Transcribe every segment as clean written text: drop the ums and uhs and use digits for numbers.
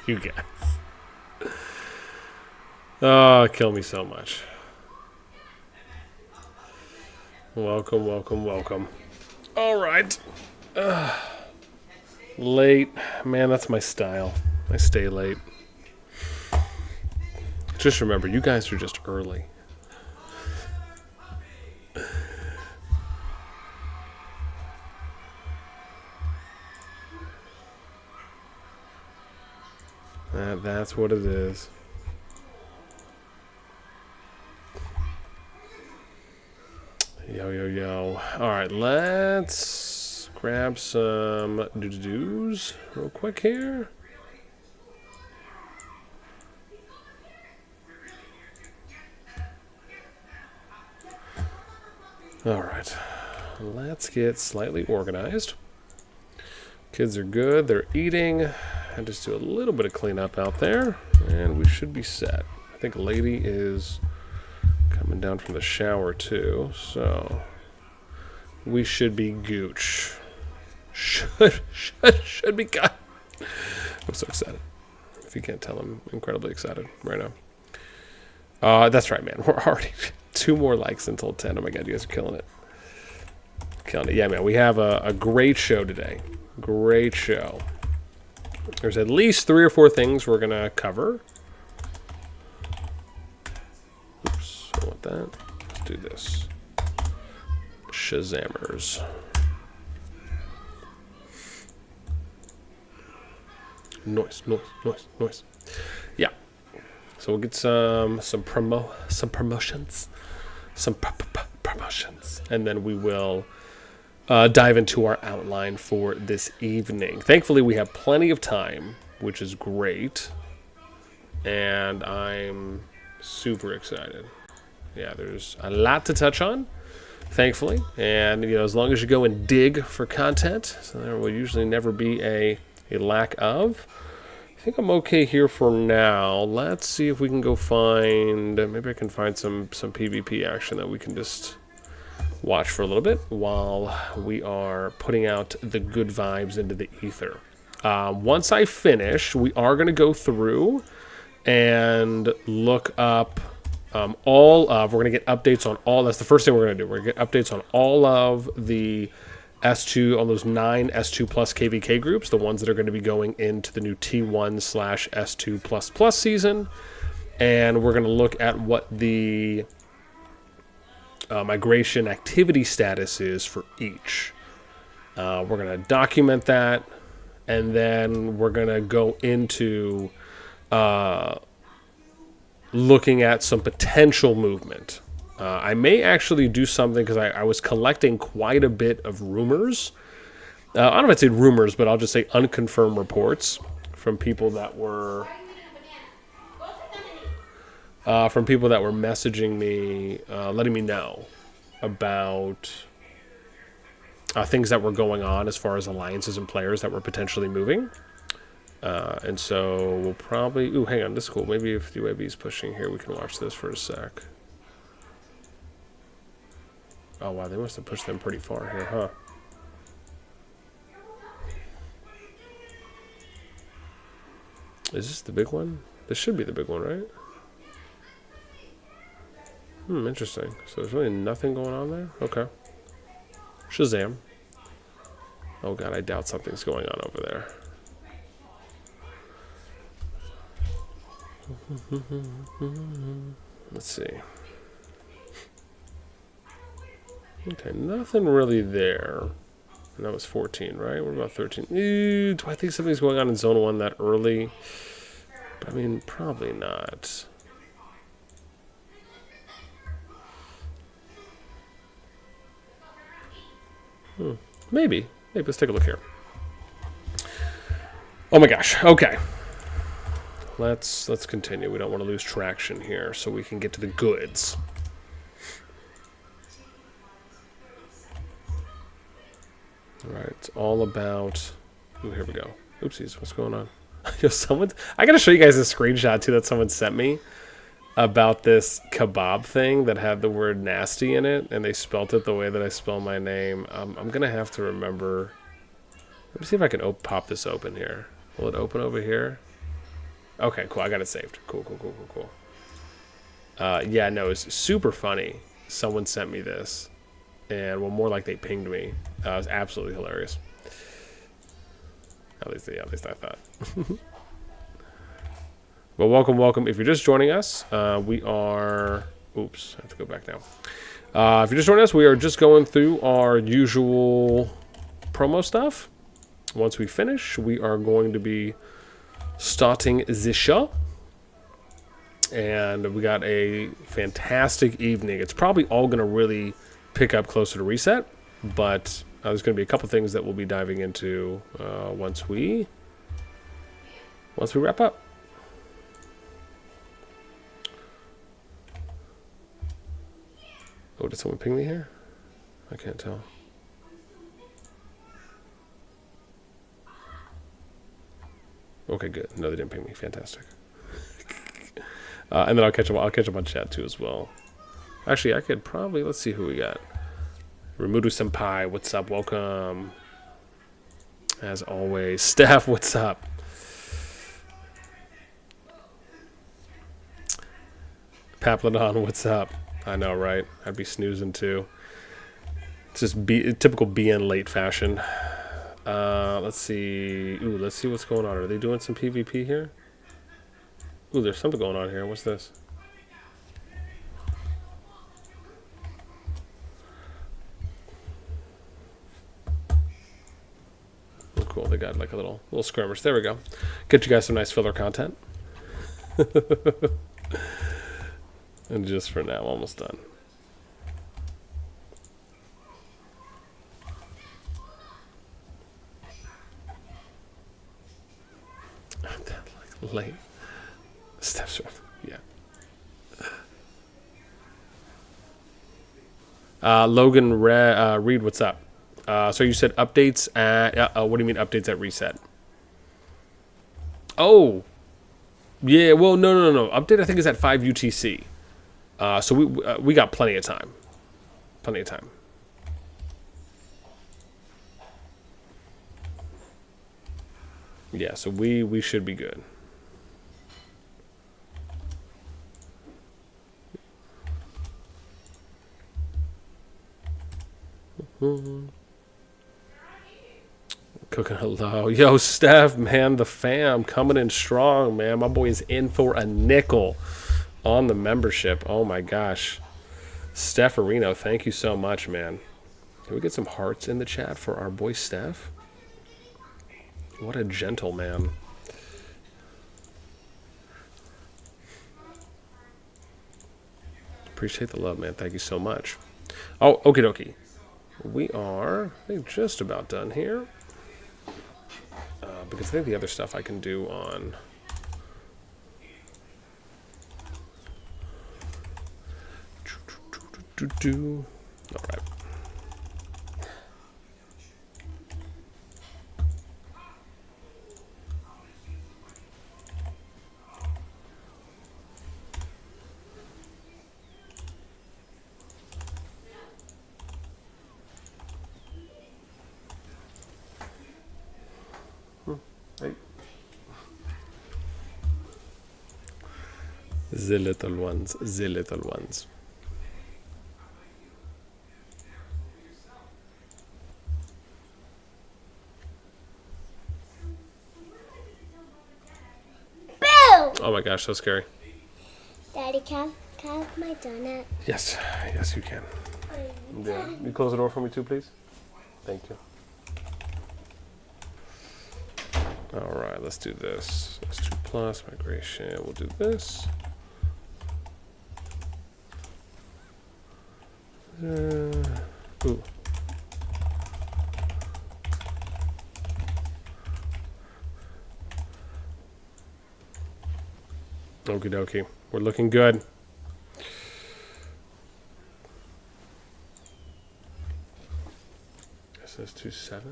you guys. Oh, kill me so much. Welcome, welcome, welcome. All right. Late. Man, that's my style. I stay late. Just remember, you guys are just early. That's what it is. Yo, yo, yo. Alright, let's grab some doo-doo-doos real quick here. Alright, let's get slightly organized. Kids are good, they're eating. I just do a little bit of cleanup out there, and we should be set. I think Lady is coming down from the shower too, so we should be gooch. Should be good. I'm so excited. If you can't tell, I'm incredibly excited right now. That's right, man. We're already 2 more likes until 10. Oh my god, you guys are killing it. Killing it. Yeah, man, we have a great show today. Great show. There's at least 3 or 4 things we're going to cover. Oops, I don't want that. Let's do this. Shazammers. Noise. Yeah. So we'll get some promotions. Promotions. And then we will dive into our outline for this evening. Thankfully, we have plenty of time, which is great. And I'm super excited. Yeah, there's a lot to touch on, thankfully. And, you know, as long as you go and dig for content, so there will usually never be a lack of. I think I'm okay here for now. Let's see if we can go find... maybe I can find some PvP action that we can just watch for a little bit while we are putting out the good vibes into the ether. Once I finish, we are going to go through and look up all of... we're going to get updates on all... that's the first thing we're going to do. We're going to get updates on all of the S2, on those 9 S2 plus KVK groups, the ones that are going to be going into the new T1/S2++ season. And we're going to look at what the migration activity status is for each. We're going to document that, and then we're going to go into looking at some potential movement. I may actually do something because I was collecting quite a bit of rumors. I don't know if I'd say rumors, but I'll just say unconfirmed reports from people that were messaging me, letting me know about things that were going on as far as alliances and players that were potentially moving. And so we'll probably... ooh, hang on, this is cool. Maybe if the UAV is pushing here, we can watch this for a sec. Oh, wow, they must have pushed them pretty far here, huh? Is this the big one? This should be the big one, right? Interesting. So there's really nothing going on there? Okay. Shazam. Oh, God, I doubt something's going on over there. Let's see. Okay, nothing really there. And that was 14, right? What about 13? Do I think something's going on in Zone 1 that early? But I mean, probably not. Maybe. Let's take a look here. Oh my gosh. Okay. Let's continue. We don't want to lose traction here, so we can get to the goods. All right, it's all about... ooh, here we go. Oopsies, what's going on? Yo, I gotta show you guys a screenshot too that someone sent me about this kebab thing that had the word nasty in it, and they spelt it the way that I spell my name. I'm gonna have to remember. Let me see if I can pop this open here. Will it open over here? Okay, cool. I got it saved. Cool, cool, cool, cool, cool. Yeah, no, it's super funny. Someone sent me this, and well, more like they pinged me. It was absolutely hilarious. At least I thought. Well, welcome, welcome. If you're just joining us, we are... Oops, I have to go back now. If you're just joining us, we are just going through our usual promo stuff. Once we finish, we are going to be starting the show. And we got a fantastic evening. It's probably all going to really pick up closer to reset, but there's going to be a couple things that we'll be diving into once we wrap up. Oh, did someone ping me here? I can't tell. Okay, good. No, they didn't ping me. Fantastic. And then I'll catch up on chat too as well. Actually, I could probably... Let's see who we got. Remudu Senpai, what's up? Welcome. As always. Steph, what's up? Papladon, what's up? I know, right? I'd be snoozing too. It's just typical BN late fashion. Let's see. Ooh, let's see what's going on. Are they doing some PvP here? Ooh, there's something going on here. What's this? Oh, cool. They got like a little skirmish. There we go. Get you guys some nice filler content. And just for now, almost done. Like late steps. Yeah. Logan Reed, what's up? So you said updates at... what do you mean updates at reset? Oh. Yeah, well, no. Update I think is at 5 UTC. So we got plenty of time. Plenty of time. Yeah, so we should be good. Cooking hello. Yo, Steph, man, the fam coming in strong, man. My boy is in for a nickel on the membership. Oh my gosh. Steph Areno, thank you so much, man. Can we get some hearts in the chat for our boy Steph? What a gentleman. Appreciate the love, man. Thank you so much. Oh, okie dokie. We are, I think, just about done here. Because I think the other stuff I can do on... All right. Hey. The little ones, the little ones. Oh my gosh, so scary. Daddy, can I have my donut? Yes, yes you can. Yeah. You close the door for me too, please? Thank you. Alright, let's do this. S2 plus, migration. We'll do this. Ooh. Okie dokie. We're looking good. SS27.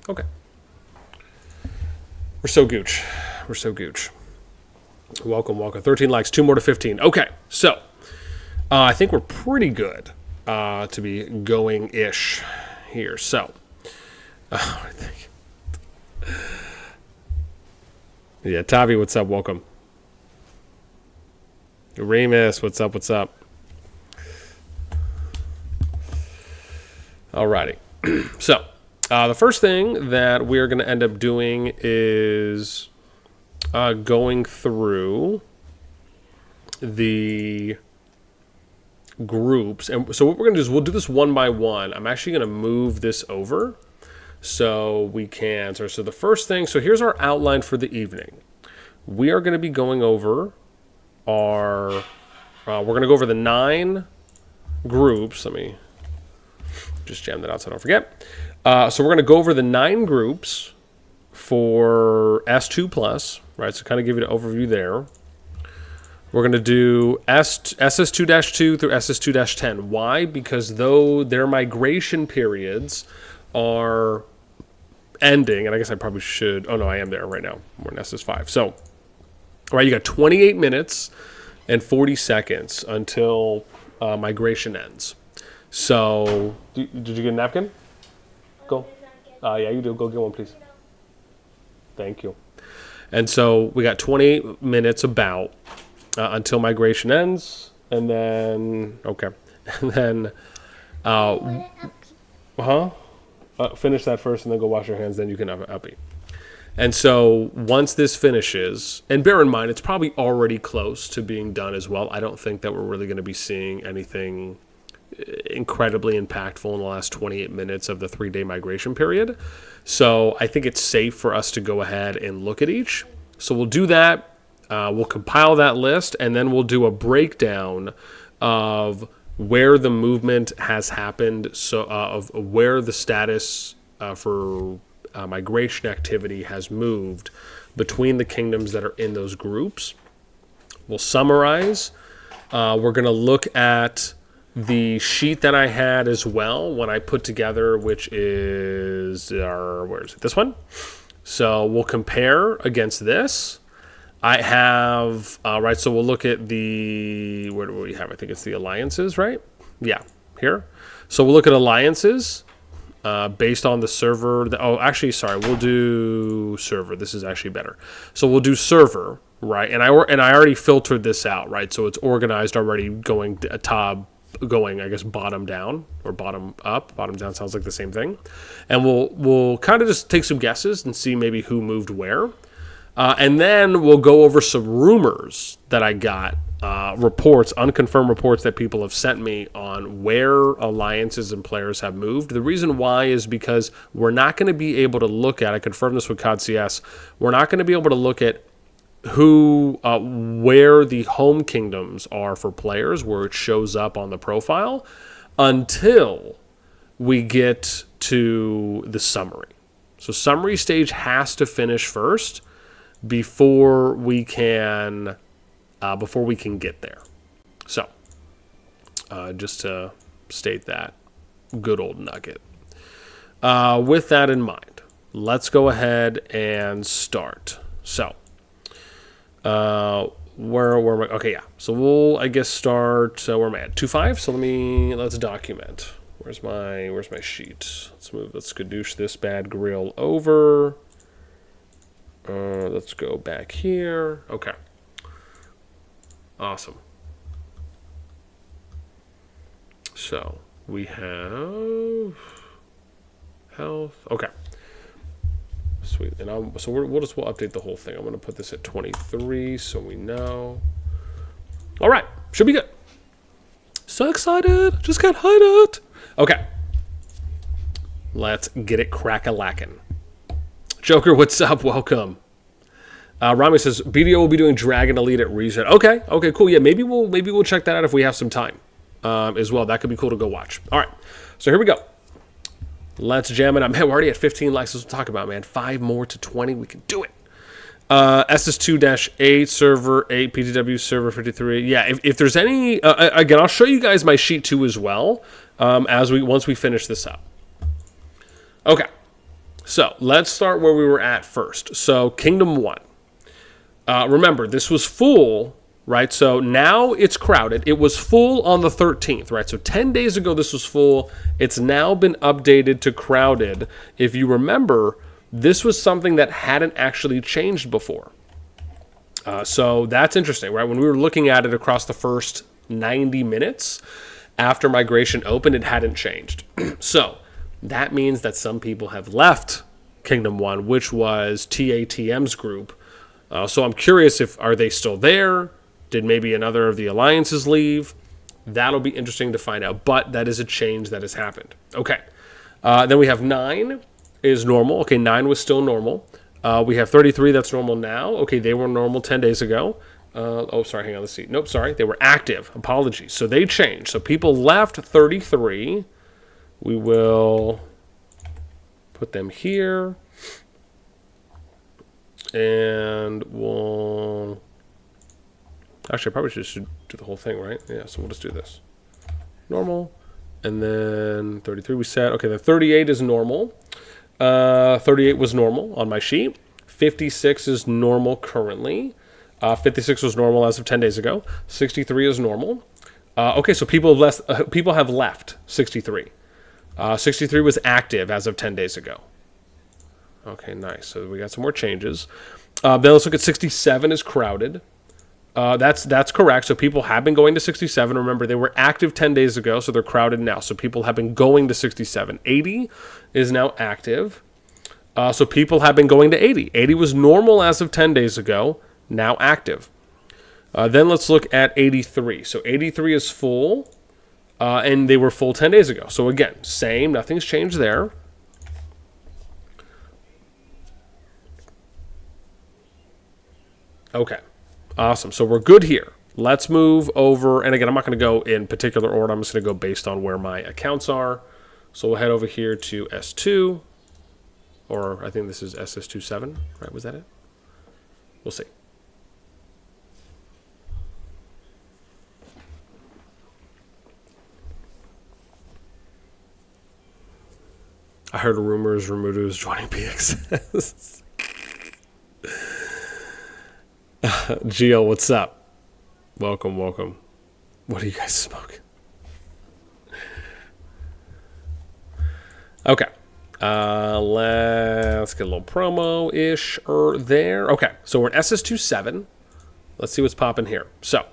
Okay. We're so gooch. We're so gooch. Welcome, welcome. 13 likes, 2 more to 15. Okay, so I think we're pretty good to be going-ish here. So Oh, I think. Yeah, Tavi, what's up? Welcome. Remus, what's up? What's up? Alrighty. So, the first thing that we're going to end up doing is going through the groups. And so what we're going to do is we'll do this one by one. I'm actually going to move this over so we can. So the first thing, so here's our outline for the evening. We are going to be going over we're going to go over the 9 groups. Let me just jam that out so I don't forget. So we're going to go over the 9 groups for S2 plus, right? So kind of give you an overview there. We're going to do SS2-2 through SS2-10. Why? Because though their migration periods are ending, and I guess I probably should... Oh, no, I am there right now. We're in SS5. So, all right, you got 28 minutes and 40 seconds until migration ends. So, did you get a napkin? Go. Yeah, you do. Go get one, please. Thank you. And so we got 28 minutes about until migration ends, and then and then finish that first, and then go wash your hands. Then you can have an uppy. And so once this finishes, and bear in mind it's probably already close to being done as well. I don't think that we're really going to be seeing anything incredibly impactful in the last 28 minutes of the 3-day migration period. So I think it's safe for us to go ahead and look at each. So we'll do that. We'll compile that list, and then we'll do a breakdown of where the movement has happened, so of where the status for migration activity has moved between the kingdoms that are in those groups. We'll summarize. We're going to look at the sheet that I had as well when I put together, which is where is it? This one. So we'll compare against this. I have, right, so we'll look at the, where do we have? I think it's the alliances, right? Yeah, here. So we'll look at alliances based on the server. We'll do server. This is actually better. So we'll do server, right? And I already filtered this out, right? So it's organized already going I guess, bottom down or bottom up. Bottom down sounds like the same thing. And we'll kind of just take some guesses and see maybe who moved where. And then we'll go over some rumors that I got, reports, unconfirmed reports that people have sent me on where alliances and players have moved. The reason why is because we're not going to be able to look at, I confirmed this with COD CS, we're not going to be able to look at where the home kingdoms are for players, where it shows up on the profile, until we get to the summary. So summary stage has to finish first before we can get there. So just to state that good old nugget. With that in mind, let's go ahead and start. So where am I? Okay, yeah. So we'll, I guess, start. Where am I at? 2.5. So let's document. Where's my sheet? Let's kadoosh this bad grill over. Let's go back here. Okay. Awesome. So we have health. Okay. Sweet. And we'll update the whole thing. I'm going to put this at 23 so we know. All right. Should be good. So excited. Just got hyped. Okay. Let's get it crack-a-lackin'. Joker, what's up? Welcome. Rami says BDO will be doing Dragon Elite at Reset. Okay, cool. Yeah, maybe we'll check that out if we have some time as well. That could be cool to go watch. All right, so here we go. Let's jam it up. Man, we're already at 15 likes. Let's talk about, man. 5 more to 20. We can do it. SS2-8 server 8 PTW server 53. Yeah, if there's any again, I'll show you guys my sheet too as well once we finish this up. Okay. So let's start where we were at first. So Kingdom 1. Remember, this was full right? So now it's crowded. It was full on the 13th, right? So 10 days ago, this was full. It's now been updated to crowded. If you remember, this was something that hadn't actually changed before. So that's interesting, right? When we were looking at it across the first 90 minutes after migration opened, it hadn't changed. So that means that some people have left Kingdom 1, which was TATM's group. So I'm curious are they still there? Did maybe another of the alliances leave? That'll be interesting to find out. But that is a change that has happened. Okay. Then we have 9 is normal. Okay, 9 was still normal. We have 33 that's normal now. Okay, they were normal 10 days ago. Oh, sorry, hang on, let's see. Nope, sorry, they were active. Apologies. So they changed. So people left 33. We will put them here. And we'll... Actually, I probably should do the whole thing, right? Yeah, so we'll just do this. Normal. And then 33 we set. Okay, then 38 is normal. 38 was normal on my sheet. 56 is normal currently. 56 was normal as of 10 days ago. 63 is normal. Okay, so people have left 63. 63 was active as of 10 days ago. Okay, nice. So we got some more changes. Then let's look at 67 is crowded. That's correct. So people have been going to 67. Remember, they were active 10 days ago, so they're crowded now. So people have been going to 67. 80 is now active. So people have been going to 80. 80 was normal as of 10 days ago, now active. Then let's look at 83. So 83 is full, and they were full 10 days ago. So again, same, nothing's changed there. Okay. Awesome. So we're good here. Let's move over. And again, I'm not going to go in particular order. I'm just going to go based on where my accounts are. So we'll head over here to S2. Or I think this is SS27. Right? Was that it? We'll see. I heard rumors Remuto is joining PXS. Gio, what's up? Welcome, welcome. What do you guys smoke? Okay. Let's get a little promo-ish there. Okay, so we're in SS27. Let's see what's popping here. So,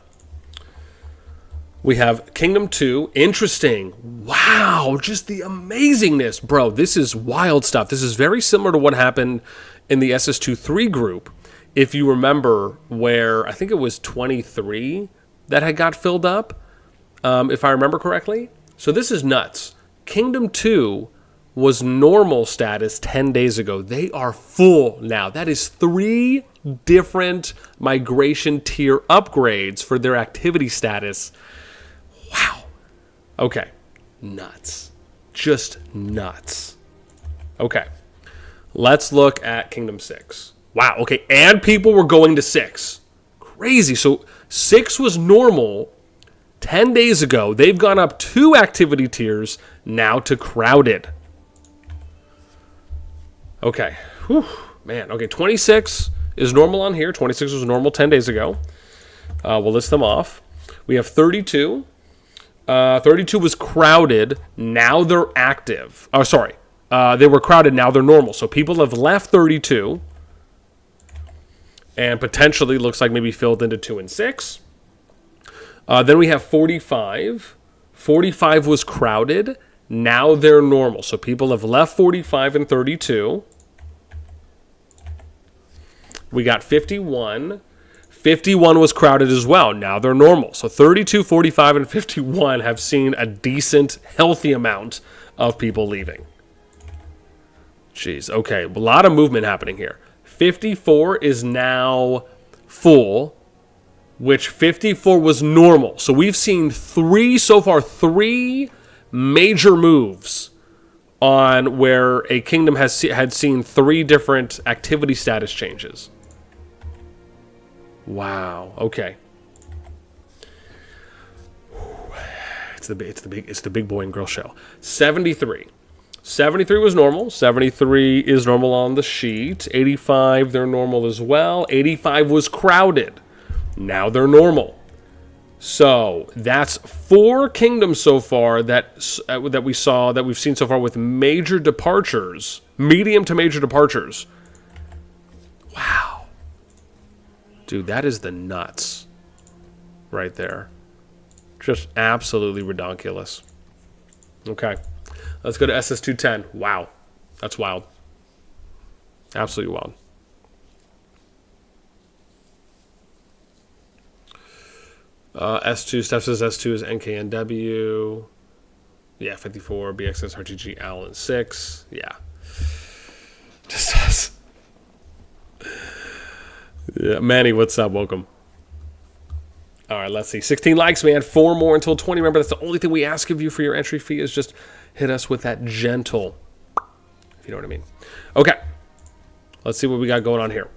we have Kingdom 2. Interesting. Wow, just the amazingness. Bro, this is wild stuff. This is very similar to what happened in the SS2-3 group. If you remember where, I think it was 23 that had got filled up, if I remember correctly. So this is nuts. Kingdom 2 was normal status 10 days ago. They are full now. That is 3 different migration tier upgrades for their activity status. Wow. Okay. Nuts. Just nuts. Okay. Let's look at Kingdom 6. Wow, okay, and people were going to 6. Crazy. So 6 was normal 10 days ago. They've gone up 2 activity tiers now to crowded. Okay. Whew, man. Okay, 26 is normal on here. 26 was normal 10 days ago. We'll list them off. We have 32. 32 was crowded. Now they're active. Oh, sorry. They were crowded. Now they're normal. So people have left 32. And potentially looks like maybe filled into 2 and 6. Then we have 45. 45 was crowded. Now they're normal. So people have left 45 and 32. We got 51. 51 was crowded as well. Now they're normal. So 32, 45, and 51 have seen a decent, healthy amount of people leaving. Jeez. Okay. A lot of movement happening here. 54 is now full, which 54 was normal. So we've seen 3 major moves on where a kingdom had seen 3 different activity status changes. Wow. Okay. It's the big boy and girl show. 73. 73 was normal. 73 is normal on the sheet. 85, they're normal as well. 85 was crowded. Now they're normal. So that's 4 kingdoms so far that we've seen so far with major departures, medium to major departures. Wow, dude, that is the nuts, right there. Just absolutely redonkulous. Okay, let's go to SS210. Wow, that's wild. Absolutely wild. S2, Steph says S2 is NKNW. Yeah, 54, BXS, RTG, Allen 6. Yeah. Just us. Yeah, Manny, what's up? Welcome. All right, let's see. 16 likes, man. 4 more until 20. Remember, that's the only thing we ask of you for your entry fee is just hit us with that gentle, if you know what I mean. Okay. Let's see what we got going on here.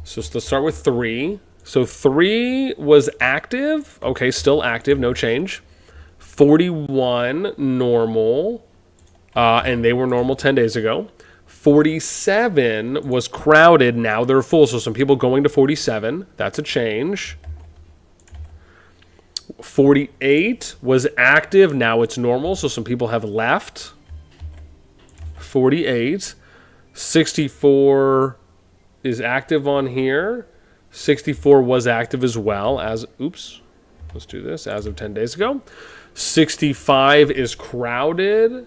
So let's start with 3. So 3 was active. Okay, still active, no change. 41, normal. And they were normal 10 days ago. 47 was crowded. Now they're full. So some people going to 47. That's a change. 48 was active. Now it's normal. So some people have left. 48. 64 is active on here. 64 was active as well as, oops, let's do this, as of 10 days ago. 65 is crowded.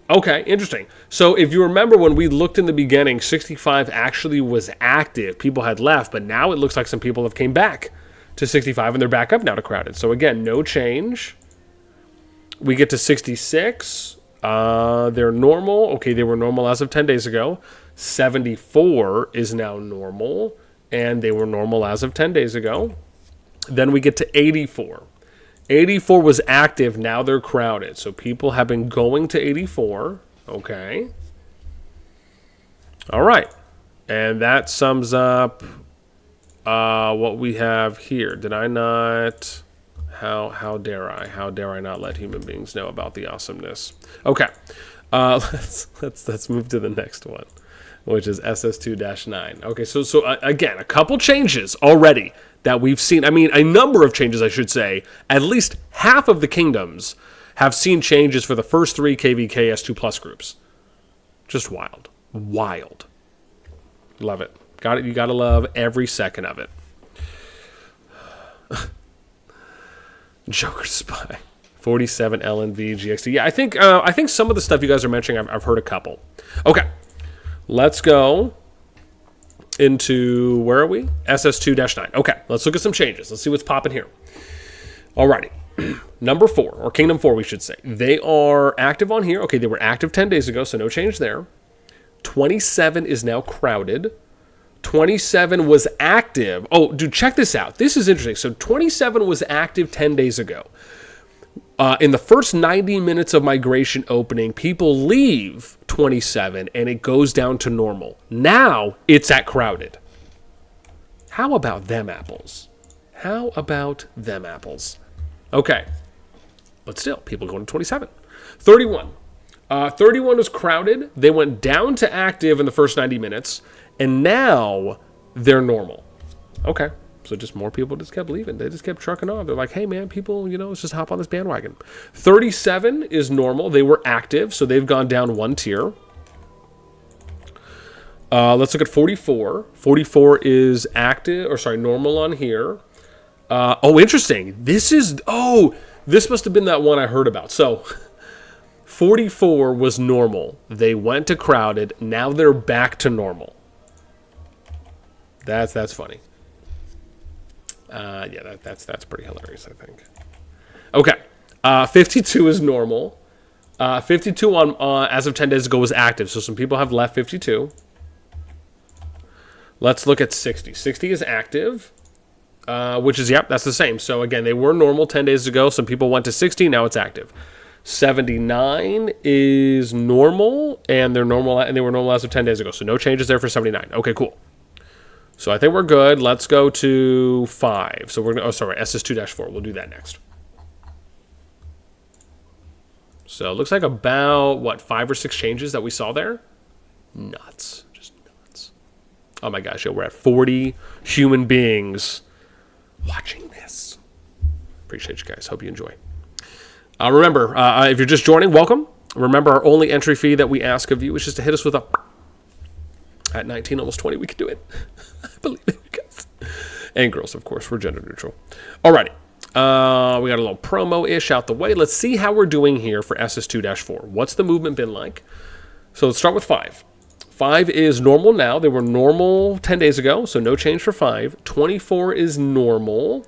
Okay, interesting. So if you remember when we looked in the beginning, 65 actually was active. People had left, but now it looks like some people have came back to 65 and they're back up now to crowded. So again, no change. We get to 66. They're normal. Okay, they were normal as of 10 days ago. 74 is now normal. And they were normal as of 10 days ago. Then we get to 84. 84 was active. Now they're crowded. So people have been going to 84. Okay. All right. And that sums up what we have here. Did I not... How dare I? How dare I not let human beings know about the awesomeness? Okay. Let's move to the next one, which is SS2-9. Okay, so again, a couple changes already that we've seen. I mean, a number of changes, I should say. At least half of the kingdoms have seen changes for the first 3 KVK S2 Plus groups. Just wild. Wild. Love it. Got it. You got to love every second of it. Joker Spy. 47 LNV GXT. Yeah, I think some of the stuff you guys are mentioning, I've heard a couple. Okay. Let's go into, where are we? SS2-9. Okay, let's look at some changes. Let's see what's popping here. Alrighty. Number 4, or Kingdom 4, we should say. They are active on here. Okay, they were active 10 days ago, so no change there. 27 is now crowded. 27 was active. Oh, dude, check this out. This is interesting. So 27 was active 10 days ago. In the first 90 minutes of migration opening, people leave 27 and it goes down to normal. Now it's at crowded. How about them apples? How about them apples? Okay. But still, people going to 27. 31. 31 was crowded. They went down to active in the first 90 minutes. And now they're normal. Okay. So just more people just kept leaving. They just kept trucking off. They're like, hey, man, people, let's just hop on this bandwagon. 37 is normal. They were active, so they've gone down 1 tier. Let's look at 44. 44 is active, or sorry, normal on here. Oh, interesting. This must have been that one I heard about. So 44 was normal. They went to crowded. Now they're back to normal. That's funny. Yeah, that's pretty hilarious, I think. Okay. 52 is normal. 52 on as of 10 days ago was active, so some people have left 52. Let's look at 60. 60 is active, which is, yep, that's the same. So again, they were normal 10 days ago. Some people went to 60, now it's active. 79 is normal, and they were normal as of 10 days ago. So no changes there for 79. Okay, cool. So I think we're good. Let's go to 5. So we're going to, SS2-4. We'll do that next. So it looks like about, 5 or 6 changes that we saw there? Nuts. Just nuts. Oh my gosh, yo, we're at 40 human beings watching this. Appreciate you guys. Hope you enjoy. Remember, if you're just joining, welcome. Remember, our only entry fee that we ask of you is just to hit us with a... At 19, almost 20, we can do it. I believe it, guys. And girls, of course. We're gender neutral. Alrighty. We got a little promo-ish out the way. Let's see how we're doing here for SS2-4. What's the movement been like? So let's start with 5. 5 is normal now. They were normal 10 days ago, so no change for 5. 24 is normal,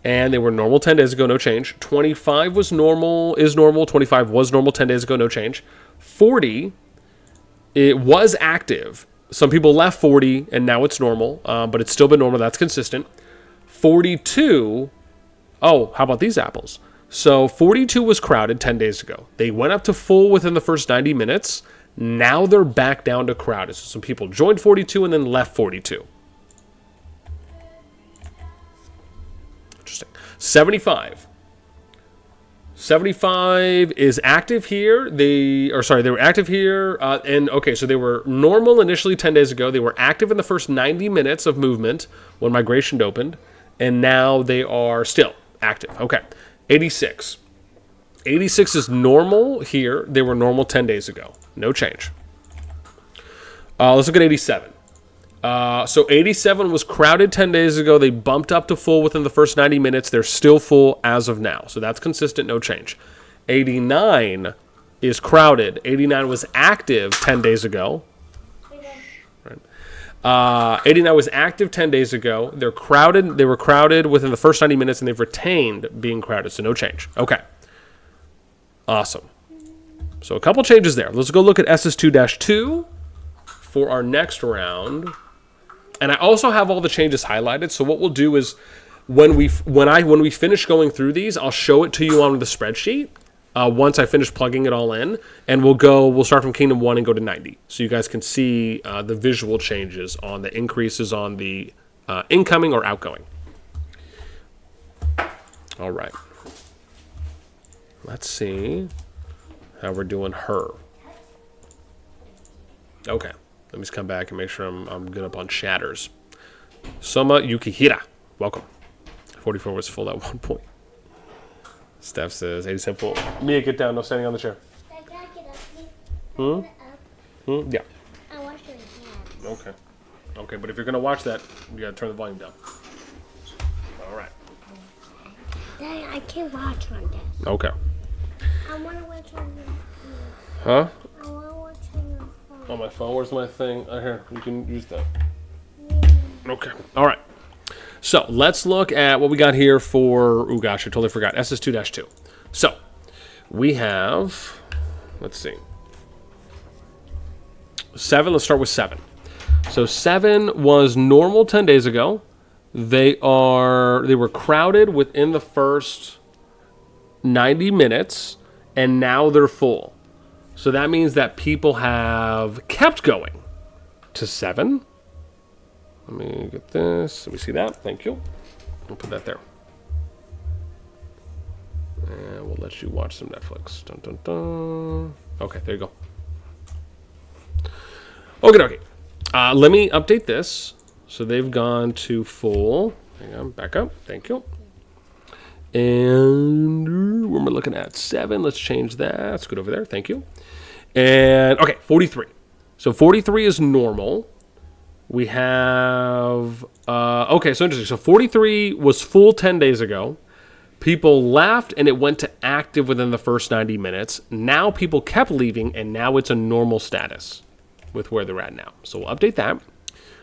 and they were normal 10 days ago, no change. 25 was normal, is normal. 25 was normal 10 days ago, no change. 40, it was active. Some people left 40, and now it's normal, but it's still been normal. That's consistent. 42, oh, how about these apples? So 42 was crowded 10 days ago. They went up to full within the first 90 minutes. Now they're back down to crowded. So some people joined 42 and then left 42. Interesting. 75. 75 is active here. They were active here. And okay, so they were normal initially 10 days ago. They were active in the first 90 minutes of movement when migration opened. And now they are still active. Okay. 86. 86 is normal here. They were normal 10 days ago. No change. Let's look at 87. So 87 was crowded 10 days ago. They bumped up to full within the first 90 minutes. They're still full as of now. So that's consistent, no change. 89 is crowded. 89 was active 10 days ago. Right. 89 was active 10 days ago. They're crowded. They were crowded within the first 90 minutes, and they've retained being crowded. So no change. Okay. Awesome. So a couple changes there. Let's go look at SS2-2 for our next round. And I also have all the changes highlighted. So what we'll do is when we finish going through these, I'll show it to you on the spreadsheet once I finish plugging it all in. And we'll start from Kingdom 1 and go to 90. So you guys can see the visual changes on the increases on the incoming or outgoing. All right. Let's see how we're doing her. Okay. Let me just come back and make sure I'm good up on shatters. Soma Yukihira, welcome. 44 was full at one point. Steph says 87 full. Mia, get down. No standing on the chair. I gotta get up, please. Yeah. I wash my hands. Okay. Okay, but if you're gonna watch that, you gotta turn the volume down. All right. Daddy, I can't watch on this. Okay. I wanna watch on this. Huh? I wanna watch on your phone. On my phone. Where's my thing? Here. You can use that. Okay. All right. So let's look at what we got here for, oh gosh, I totally forgot, SS2-2. So we have, let's see, 7. Let's start with 7. So 7 was normal 10 days ago. They were crowded within the first 90 minutes, and now they're full. So that means that people have kept going to 7. Let me get this. Let me see that. Thank you. We'll put that there. And we'll let you watch some Netflix. Dun, dun, dun. Okay, there you go. Okay. Let me update this. So they've gone to full. Hang on, back up. Thank you. And when we're looking at 7, let's change that. Let's go over there. Thank you. And, okay, 43. So 43 is normal. We have, okay, so interesting. So 43 was full 10 days ago. People left, and it went to active within the first 90 minutes. Now people kept leaving, and now it's a normal status with where they're at now. So we'll update that.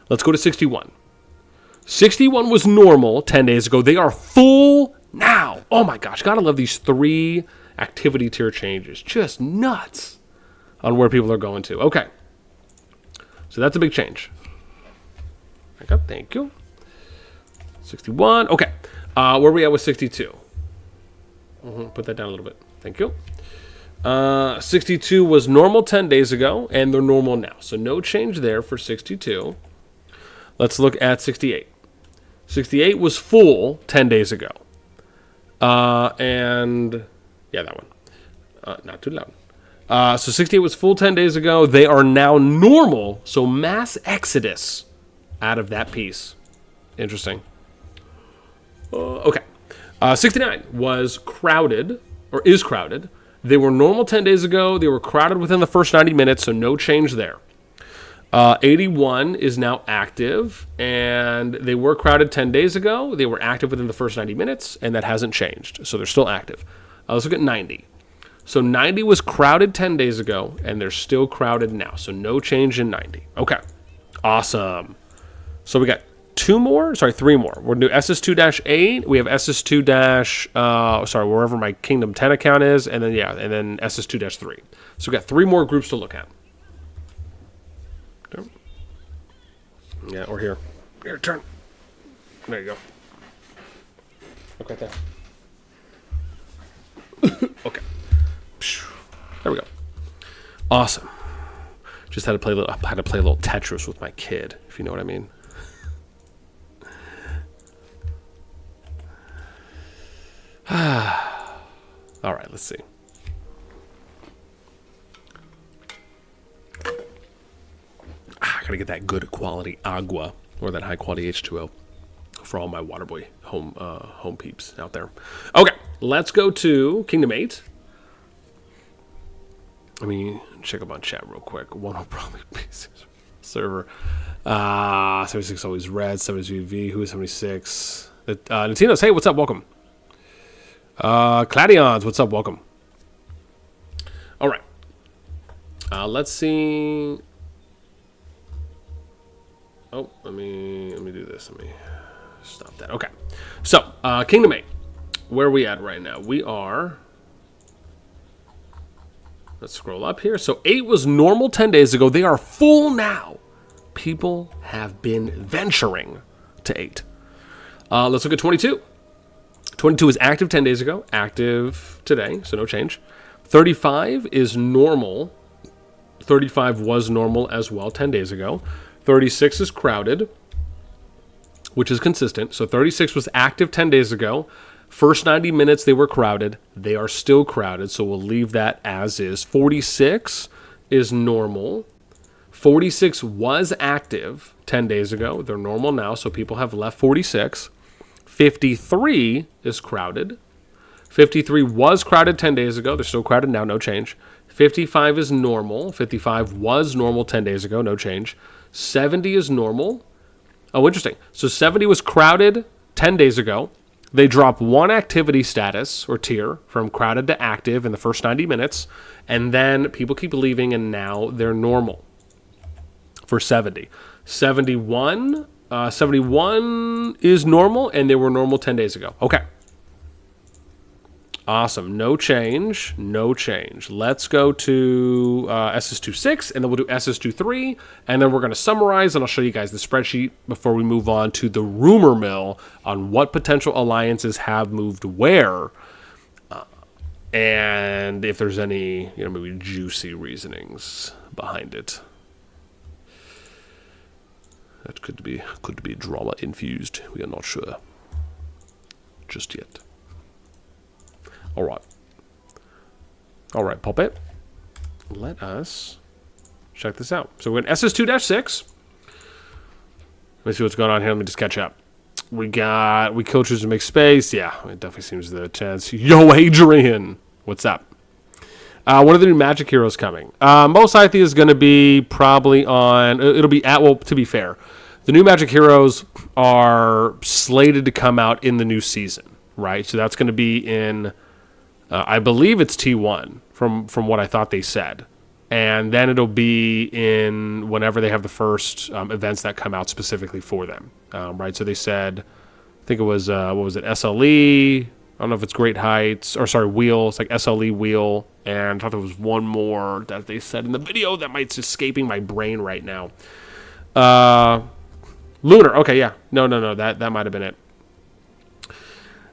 Let's go to 61. 61 was normal 10 days ago. They are full now. Oh, my gosh. Gotta love these 3 activity tier changes. Just nuts on where people are going to. Okay. So that's a big change. Back up. Thank you. 61. Okay. Where are we at with 62? Put that down a little bit. Thank you. 62 was normal 10 days ago, and they're normal now. So no change there for 62. Let's look at 68. 68 was full 10 days ago. And, yeah, that one. Not too loud. So 68 was full 10 days ago. They are now normal. So mass exodus out of that piece. Interesting. Okay. 69 was crowded, or is crowded. They were normal 10 days ago. They were crowded within the first 90 minutes, so no change there. 81 is now active, and they were crowded 10 days ago. They were active within the first 90 minutes, and that hasn't changed, so they're still active. Let's look at 90. So 90 was crowded 10 days ago, and they're still crowded now, so no change in 90. Okay, awesome. So we got three more. We're going to do SS2-8. We have SS2- wherever my Kingdom 10 account is, and then SS2-3. So we got 3 more groups to look at. Okay. Yeah, or here. Here, turn. There you go. Look right there. Okay. There we go. Awesome. Just had to play a little Tetris with my kid, if you know what I mean. All right, let's see. I gotta get that good quality agua, or that high quality H2O, for all my Waterboy home peeps out there. Okay, let's go to Kingdom 8. Let me check up on chat real quick. One will probably be server. 76 always red. 72 V. Who is 76? Natinos, hey, what's up? Welcome. Cladions, what's up? Welcome. All right. Let's see. Oh, let me do this. Let me stop that. Okay. So, Kingdom 8. Where are we at right now? We are... Let's scroll up here. So 8 was normal 10 days ago. They are full now. People have been venturing to 8. Let's look at 22. 22 is active 10 days ago. Active today, so no change. 35 is normal. 35 was normal as well 10 days ago. 36 is crowded, which is consistent. So 36 was active 10 days ago. First 90 minutes, they were crowded. They are still crowded, so we'll leave that as is. 46 is normal. 46 was active 10 days ago. They're normal now, so people have left 46. 53 is crowded. 53 was crowded 10 days ago. They're still crowded now, no change. 55 is normal. 55 was normal 10 days ago, no change. 70 is normal. Oh, interesting. So 70 was crowded 10 days ago. They drop 1 activity status or tier from crowded to active in the first 90 minutes, and then people keep leaving, and now they're normal for 70. 71 is normal, and they were normal 10 days ago. Okay. Awesome. No change. No change. Let's go to SS2-6, and then we'll do SS2-3, and then we're going to summarize, and I'll show you guys the spreadsheet before we move on to the rumor mill on what potential alliances have moved where, and if there's any, maybe juicy reasonings behind it. That could be drama infused. We are not sure just yet. All right, Puppet. Let us check this out. So we're in SS2-6. Let me see what's going on here. Let me just catch up. We killed Choose to make space. Yeah, it definitely seems the chance. Yo, Adrian, what's up? What are the new Magic Heroes coming? Most likely is going to be probably on. It'll be at. Well, to be fair, the new Magic Heroes are slated to come out in the new season, right? So that's going to be in. I believe it's T1 from what I thought they said. And then it'll be in whenever they have the first events that come out specifically for them, right? So they said, I think it was, what was it, SLE? I don't know if it's Great Heights, or sorry, Wheel. It's like SLE Wheel. And I thought there was one more that they said in the video that might be escaping my brain right now. Lunar. Okay, yeah. No. That might have been it.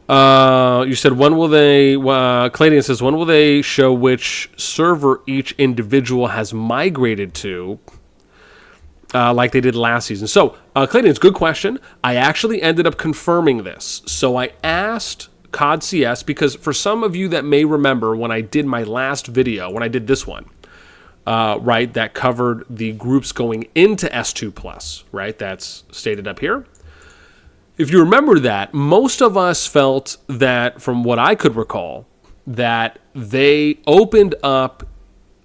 You said, when will they, Cladian says, when will they show which server each individual has migrated to, like they did last season? So, Cladian, it's a good question. I actually ended up confirming this. So I asked CoD CS, because for some of you that may remember when I did my last video, when I did this one, right, that covered the groups going into S2+, right? That's stated up here. If you remember that, most of us felt that, from what I could recall, that they opened up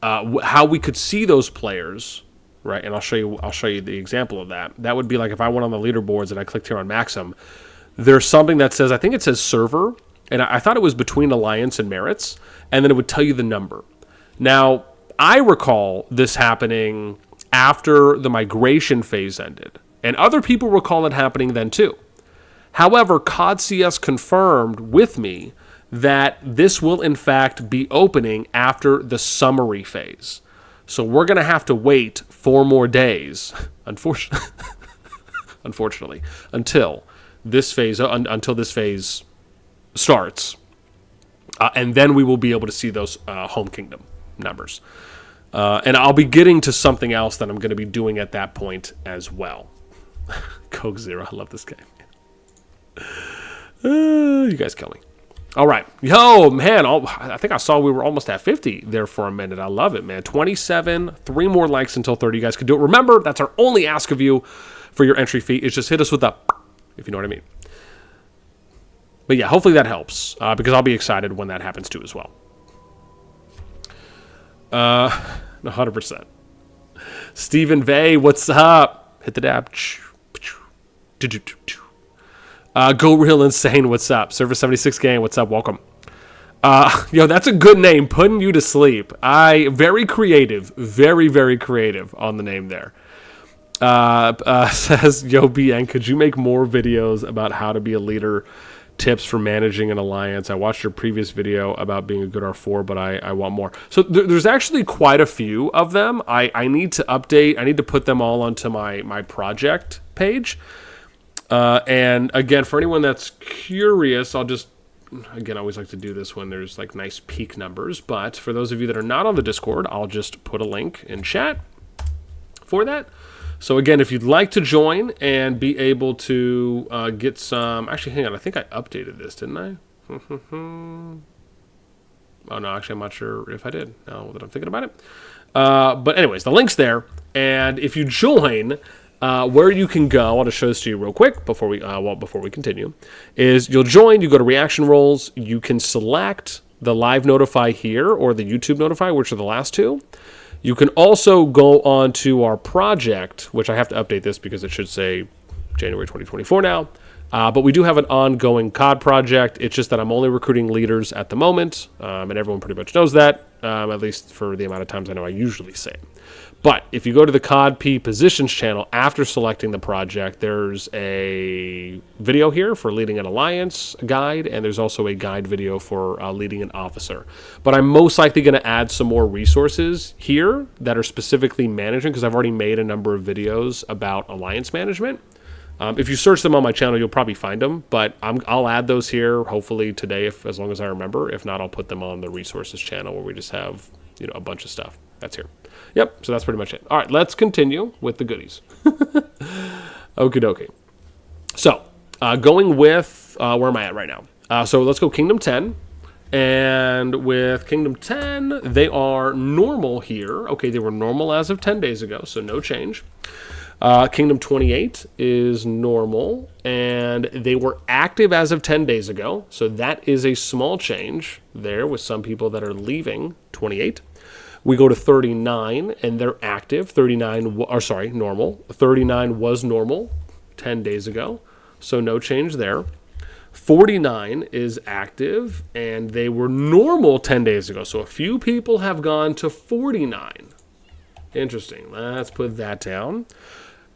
how we could see those players, right? And I'll show you the example of that. That would be like if I went on the leaderboards and I clicked here on Maxim, there's something that says, I think it says server, and I thought it was between Alliance and Merits, and then it would tell you the number. Now, I recall this happening after the migration phase ended, and other people recall it happening then too. However, COD CS confirmed with me that this will in fact be opening after the summary phase. So we're going to have to wait 4 more days, unfortunately, until this phase starts. And then we will be able to see those home kingdom numbers. And I'll be getting to something else that I'm going to be doing at that point as well. Coke Zero, I love this game. You guys kill me. All right. Yo, man, I think I saw we were almost at 50 there for a minute. I love it, man. 27, 3 more likes until 30. You guys can do it. Remember, that's our only ask of you for your entry fee is just hit us with a, if you know what I mean. But yeah, hopefully that helps because I'll be excited when that happens too as well. 100%. Stephen Vay, what's up? Hit the dab. Go Real Insane, what's up? Server 76 Game, what's up? Welcome. Yo, that's a good name. Putting you to sleep. Very creative. Very, very creative on the name there. Says, Yo, BN, could you make more videos about how to be a leader, tips for managing an alliance? I watched your previous video about being a good R4, but I want more. So there's actually quite a few of them. I need to update. I need to put them all onto my project page. And again, for anyone that's curious, I'll just, again, I always like to do this when there's like nice peak numbers, but for those of you that are not on the Discord, I'll just put a link in chat for that. So again, if you'd like to join and be able to get some, actually, hang on, I think I updated this, didn't I? Oh no, actually, I'm not sure if I did, now that I'm thinking about it. But anyways, the link's there, and if you join, where you can go, I'll just show this to you real quick before we continue, is you'll join, you go to reaction roles, you can select the live notify here or the YouTube notify, which are the last two. You can also go on to our project, which I have to update this because it should say January 2024 now. But we do have an ongoing COD project. It's just that I'm only recruiting leaders at the moment, and everyone pretty much knows that, at least for the amount of times I know I usually say it. But if you go to the COD P positions channel after selecting the project, there's a video here for leading an alliance guide, and there's also a guide video for leading an officer. But I'm most likely going to add some more resources here that are specifically managing, because I've already made a number of videos about alliance management. If you search them on my channel, you'll probably find them, but I'll add those here hopefully today, as long as I remember. If not, I'll put them on the resources channel where we just have a bunch of stuff. That's here. Yep, so that's pretty much it. All right, let's continue with the goodies. Okie dokie. So, going with, where am I at right now? So let's go Kingdom 10. And with Kingdom 10, they are normal here. Okay, they were normal as of 10 days ago, so no change. Kingdom 28 is normal, and they were active as of 10 days ago, so that is a small change there with some people that are leaving 28. We go to 39, and they're active. Normal. 39 was normal 10 days ago, so no change there. 49 is active, and they were normal 10 days ago, so a few people have gone to 49. Interesting. Let's put that down.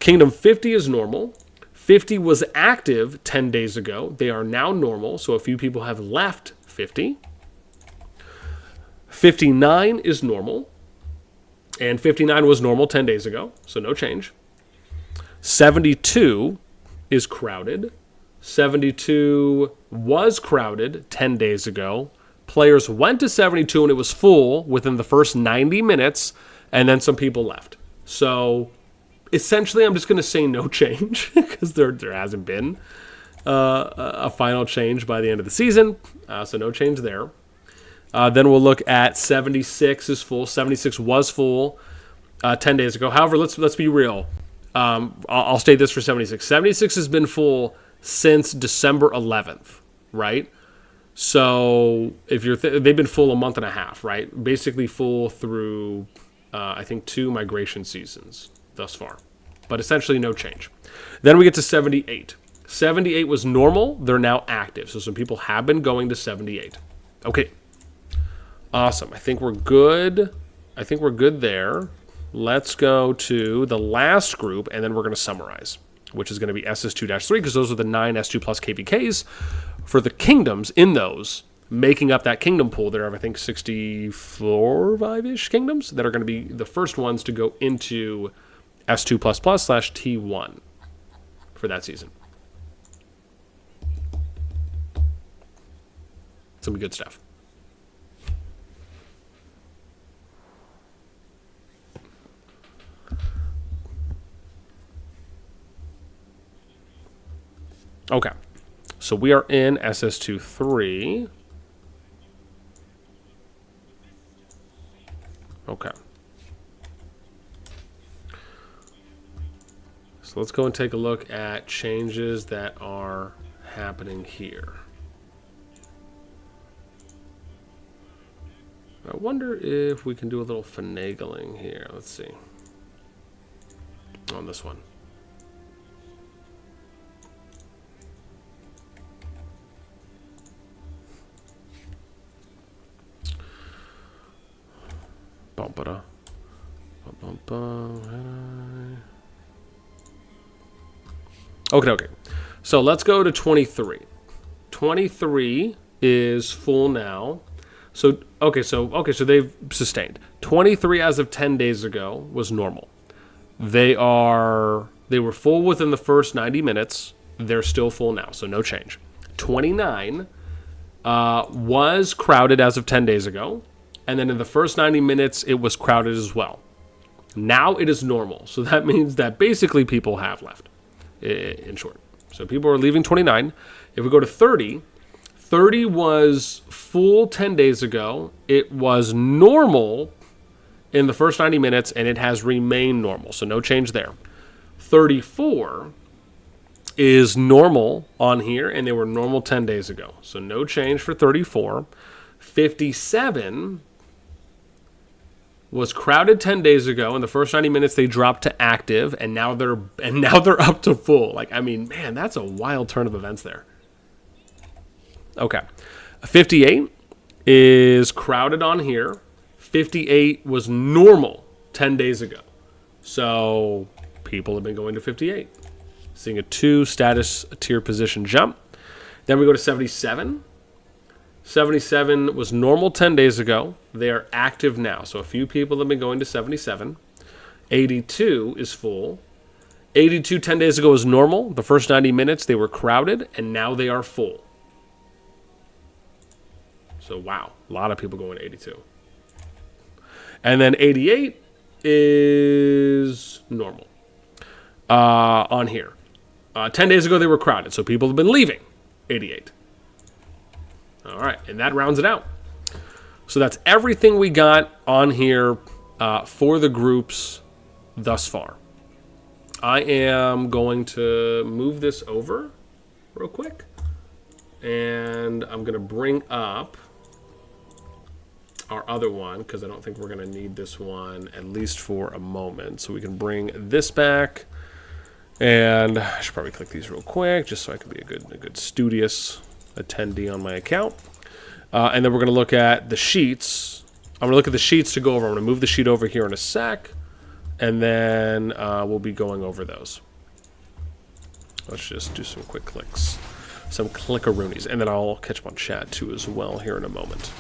Kingdom 50 is normal. 50 was active 10 days ago. They are now normal, so a few people have left 50. 59 is normal, and 59 was normal 10 days ago, so no change. 72 is crowded. 72 was crowded 10 days ago. Players went to 72 and it was full within the first 90 minutes, and then some people left. So essentially, I'm just going to say no change because there hasn't been a final change by the end of the season, so no change there. Then we'll look at 76 is full. 76 was full 10 days ago. However, let's be real. I'll state this for 76. 76 has been full since December 11th, right? So if you're they've been full a month and a half, right? Basically full through I think 2 migration seasons thus far, but essentially no change. Then we get to 78. 78 was normal. They're now active, so some people have been going to 78. Okay, awesome. I think we're good. There. Let's go to the last group, and then we're going to summarize, which is going to be SS2-3, because those are the 9 S2 plus KVKs for the kingdoms in those, making up that kingdom pool. There are, I think, 64-ish kingdoms that are going to be the first ones to go into S2++/T1 for that season. It's going to be good stuff. Okay, so we are in SS2-3. Okay. So let's go and take a look at changes that are happening here. I wonder if we can do a little finagling here. Let's see. On this one. Okay. So let's go to 23. 23 is full now. So they've sustained. 23 as of 10 days ago was normal. They were full within the first 90 minutes. They're still full now, so no change. 29 was crowded as of 10 days ago. And then in the first 90 minutes, it was crowded as well. Now it is normal. So that means that basically people have left, in short. So people are leaving 29. If we go to 30, 30 was full 10 days ago. It was normal in the first 90 minutes, and it has remained normal. So no change there. 34 is normal on here, and they were normal 10 days ago. So no change for 34. 57 was crowded 10 days ago. In the first 90 minutes, they dropped to active, and now they're up to full. Like, I mean, man, that's a wild turn of events there. Okay. 58 is crowded on here. 58 was normal 10 days ago. So people have been going to 58. Seeing a 2 status tier position jump. Then we go to 77. 77 was normal 10 days ago. They are active now. So a few people have been going to 77. 82 is full. 82 10 days ago was normal. The first 90 minutes they were crowded, and now they are full. So wow, a lot of people going to 82. And then 88 is normal on here. 10 days ago they were crowded, so people have been leaving 88. All right, and that rounds it out. So that's everything we got on here for the groups thus far. I am going to move this over real quick, and I'm going to bring up our other one because I don't think we're going to need this one at least for a moment. So we can bring this back, and I should probably click these real quick just so I can be a good studious attendee on my account. And then we're going to look at the sheets. I'm going to look at the sheets to go over. I'm going to move the sheet over here in a sec, and then we'll be going over those. Let's just do some quick clicks. Some clickaroonies. And then I'll catch up on chat too as well here in a moment.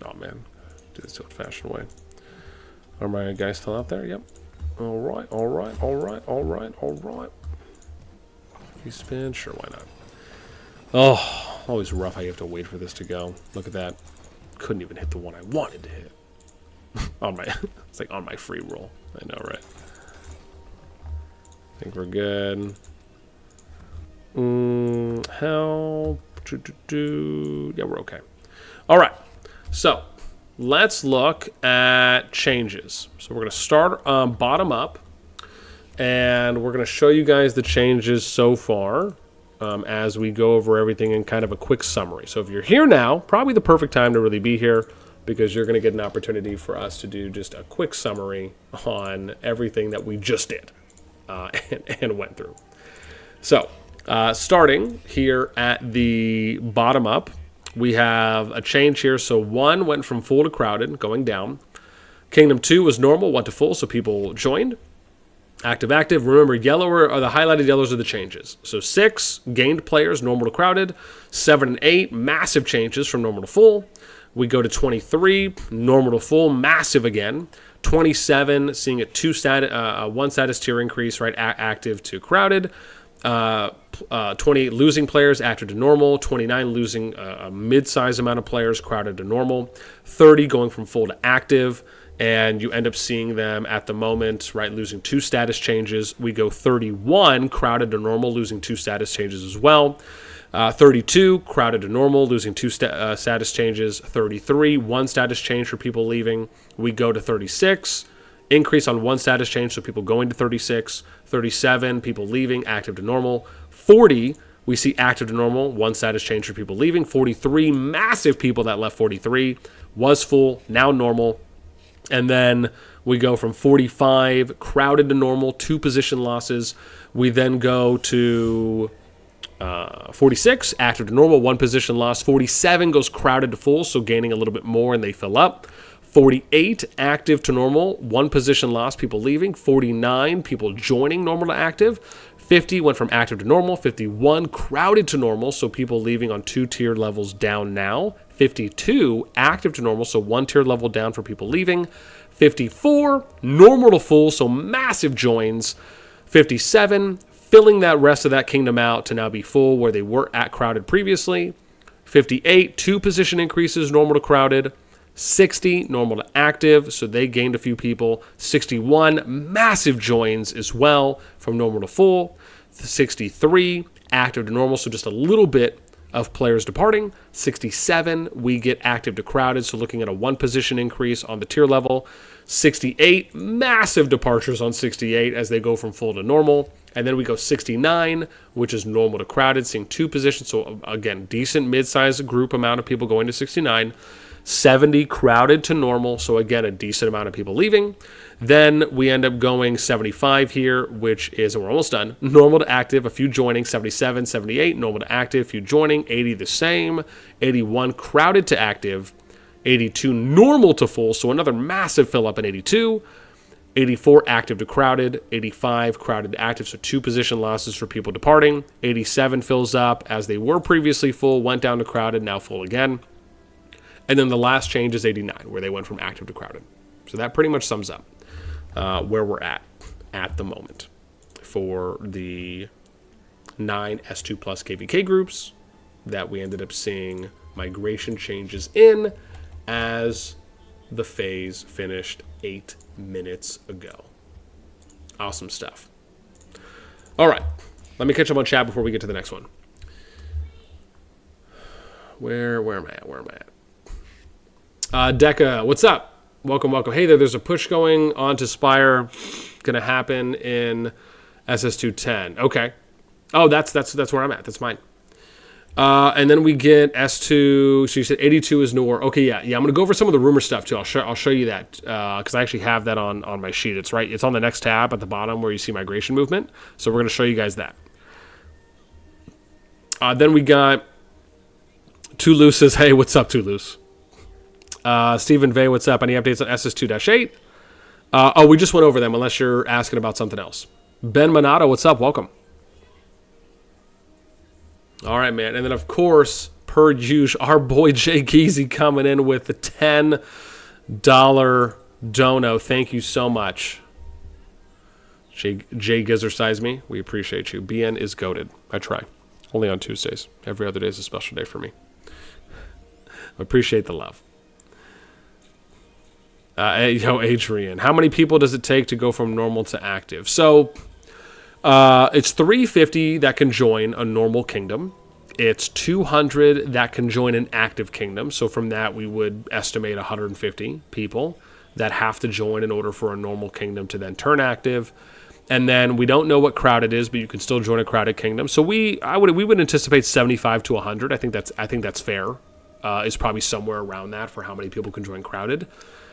Oh man, do this the old-fashioned way. Are my guys still out there? Yep. All right. You spin? Sure, why not? Oh, always rough how you have to wait for this to go. Look at that. Couldn't even hit the one I wanted to hit. It's like on my free roll. I know, right? I think we're good. Help. Yeah, we're okay. All right. So let's look at changes. So we're going to start bottom up, and we're going to show you guys the changes so far as we go over everything in kind of a quick summary. So if you're here now, probably the perfect time to really be here, because you're going to get an opportunity for us to do just a quick summary on everything that we just did and went through. So starting here at the bottom up, we have a change here. So 1 went from full to crowded, going down. Kingdom 2 was normal, 1 to full, so people joined. Active. Remember, yellow are the highlighted yellows are the changes. So 6 gained players, normal to crowded. 7 and 8, massive changes from normal to full. We go to 23, normal to full, massive again. 27, seeing a 1 status tier increase, right? Active to crowded. 28 losing players, active to normal. 29 losing a mid-size amount of players, crowded to normal. 30 going from full to active. And you end up seeing them at the moment, right, losing 2 status changes. We go 31, crowded to normal, losing 2 status changes as well. 32, crowded to normal, losing 2 status changes. 33, 1 status change for people leaving. We go to 36, increase on 1 status change, so people going to 36. 37, people leaving, active to normal. 40, we see active to normal, 1 status change for people leaving. 43, massive people that left 43, was full, now normal. And then we go from 45, crowded to normal, 2 position losses. We then go to 46, active to normal, 1 position loss. 47 goes crowded to full, so gaining a little bit more and they fill up. 48, active to normal, 1 position loss, people leaving. 49, people joining normal to active. 50 went from active to normal. 51, crowded to normal, so people leaving on 2 tier levels down now. 52, active to normal, so 1 tier level down for people leaving. 54, normal to full, so massive joins. 57, filling that rest of that kingdom out to now be full where they were at crowded previously. 58, 2 position increases, normal to crowded. 60, normal to active, so they gained a few people. 61, massive joins as well from normal to full. 63, active to normal, so just a little bit of players departing. 67, we get active to crowded, so looking at a 1 position increase on the tier level. 68, massive departures on 68 as they go from full to normal. And then we go 69, which is normal to crowded, seeing 2 positions. So again, decent mid-sized group amount of people going to 69. 70, crowded to normal, so again, a decent amount of people leaving. Then we end up going 75 here, which is, we're almost done, normal to active, a few joining. 77, 78, normal to active, a few joining. 80, the same. 81, crowded to active. 82, normal to full, so another massive fill up in 82. 84, active to crowded. 85, crowded to active, so 2 position losses for people departing. 87 fills up as they were previously full, went down to crowded, now full again. And then the last change is 89, where they went from active to crowded. So that pretty much sums up where we're at the moment for the 9 S2 Plus KVK groups that we ended up seeing migration changes in as the phase finished 8 minutes ago. Awesome stuff. All right, let me catch up on chat before we get to the next one. Where am I at? Deca, what's up? Welcome. Hey there, there's a push going on to Spire. Going to happen in SS210. Okay. Oh, that's where I'm at. That's mine. And then we get S2. So you said 82 is Noor. Okay, yeah. I'm going to go over some of the rumor stuff too. I'll show you that because I actually have that on my sheet. It's right. It's on the next tab at the bottom where you see migration movement. So we're going to show you guys that. Then we got Toulouse says, hey, what's up, Toulouse? Stephen Vey, what's up? Any updates on SS2-8? We just went over them, unless you're asking about something else. Ben Monado, what's up? Welcome. All right, man. And then, of course, per usual, our boy Jay Geezy coming in with the $10 dono. Thank you so much. Jay Gizzercise me. We appreciate you. BN is goated. I try. Only on Tuesdays. Every other day is a special day for me. I appreciate the love. Adrian, how many people does it take to go from normal to active? So It's 350 that can join a normal kingdom. It's 200 that can join an active kingdom. So from that, we would estimate 150 people that have to join in order for a normal kingdom to then turn active. And then we don't know what crowded is, but you can still join a crowded kingdom. So we would anticipate 75 to 100. I think that's fair. Is probably somewhere around that for how many people can join crowded.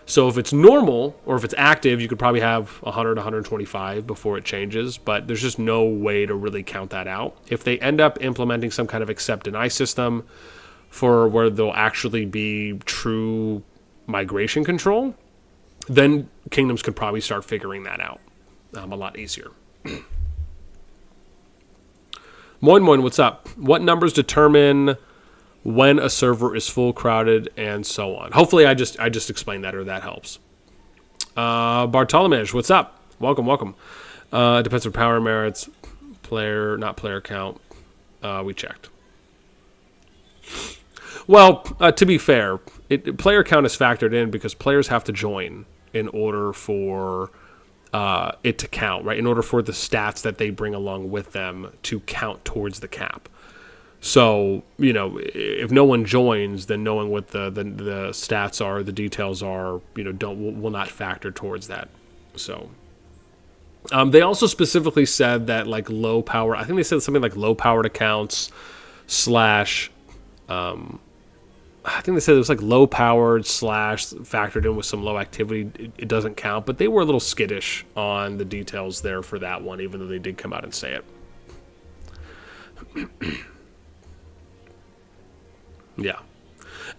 So if it's normal or if it's active, you could probably have 100, 125 before it changes, but there's just no way to really count that out. If they end up implementing some kind of accept deny system for where there'll actually be true migration control, then kingdoms could probably start figuring that out a lot easier. Moin Moin, what's up? What numbers determine when a server is full, crowded, and so on? Hopefully I just explained that, or that helps. Bartolomej, what's up? Welcome. Depends on power merits, not player count. We checked. Well, to be fair, player count is factored in because players have to join in order for it to count, right? In order for the stats that they bring along with them to count towards the cap. So, if no one joins, then knowing what the stats are, the details are, will not factor towards that. So, they also specifically said that like low power, I think they said something like low powered accounts / I think they said it was like low powered / factored in with some low activity. It doesn't count, but they were a little skittish on the details there for that one, even though they did come out and say it. Yeah,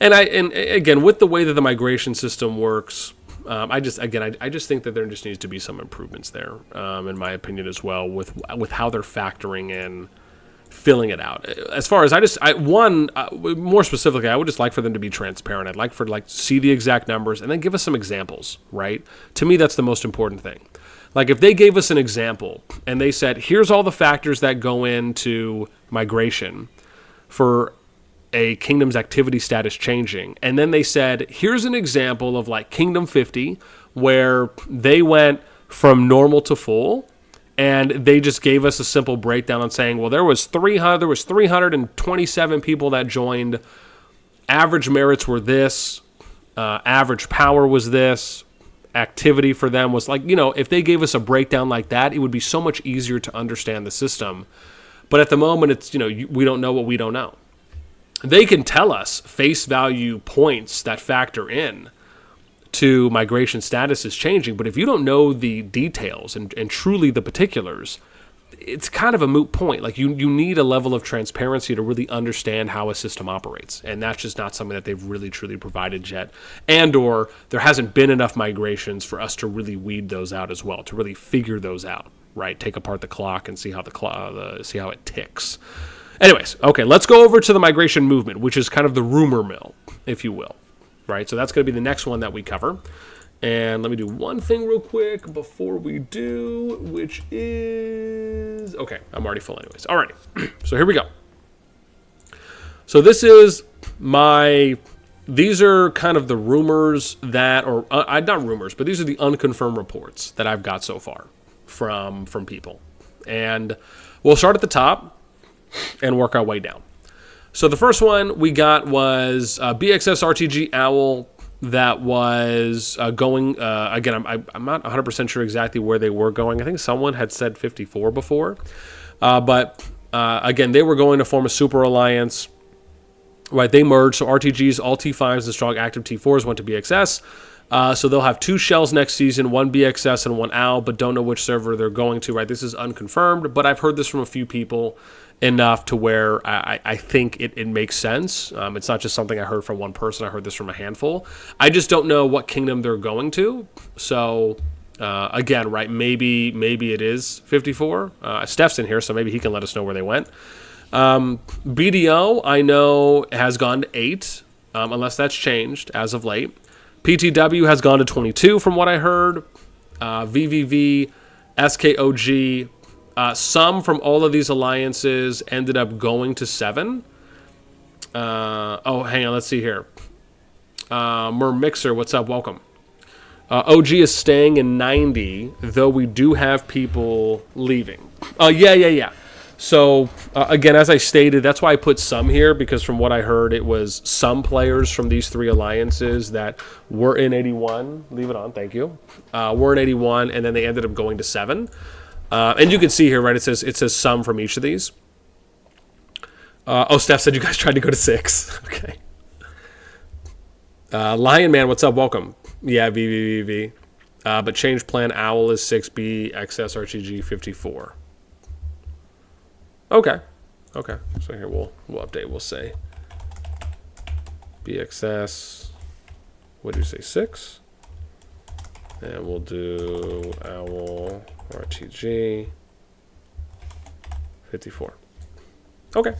and again, with the way that the migration system works, I just think that there just needs to be some improvements there, in my opinion as well, with how they're factoring in filling it out. As far as more specifically, I would just like for them to be transparent. I'd like see the exact numbers and then give us some examples. Right? To me, that's the most important thing. Like if they gave us an example and they said, here's all the factors that go into migration for a kingdom's activity status changing. And then they said, here's an example of like Kingdom 50 where they went from normal to full, and they just gave us a simple breakdown on saying, well, there was 327 people that joined. Average merits were this. Average power was this. Activity for them was like, if they gave us a breakdown like that, it would be so much easier to understand the system. But at the moment, it's, we don't know what we don't know. They can tell us face value points that factor in to migration status is changing, but if you don't know the details and truly the particulars, it's kind of a moot point. Like you need a level of transparency to really understand how a system operates, and that's just not something that they've really truly provided yet, and or there hasn't been enough migrations for us to really weed those out as well, to really figure those out, right? Take apart the clock and see how see how it ticks. Anyways, okay, let's go over to the migration movement, which is kind of the rumor mill, if you will, right? So that's going to be the next one that we cover. And let me do one thing real quick before we do, which is... Okay, I'm already full anyways. All right, so here we go. So this is these are kind of the rumors that, or not rumors, but these are the unconfirmed reports that I've got so far from people. And we'll start at the top and work our way down. So the first one we got was BXS RTG Owl that was going, again, I'm not 100% sure exactly where they were going. I think someone had said 54 before. But again, they were going to form a super alliance. Right, they merged. So RTGs, all T5s and strong active T4s went to BXS. So they'll have 2 shells next season, 1 BXS and 1 OWL, but don't know which server they're going to. Right, this is unconfirmed, but I've heard this from a few people enough to where I think it makes sense. It's not just something I heard from one person. I heard this from a handful. I just don't know what kingdom they're going to. So again, right, maybe it is 54. Steph's in here, so maybe he can let us know where they went. BDO, I know, has gone to 8, unless that's changed as of late. PTW has gone to 22 from what I heard. VVV, SKOG, some from all of these alliances ended up going to 7. Hang on, let's see here. Mixer, what's up? Welcome. OG is staying in 90, though we do have people leaving. Yeah. So, again, as I stated, that's why I put some here, because from what I heard, it was some players from these three alliances that were in 81. Leave it on, thank you. Were in 81, and then they ended up going to 7. And you can see here, right, it says some from each of these. Steph said you guys tried to go to 6. Okay. Lion Man, what's up? Welcome. Yeah, VVVV. But change plan, Owl is 6B, XS RTG 54. Okay. So here we'll update. We'll say BXS. What do you say? 6. And we'll do Owl RTG 54. Okay.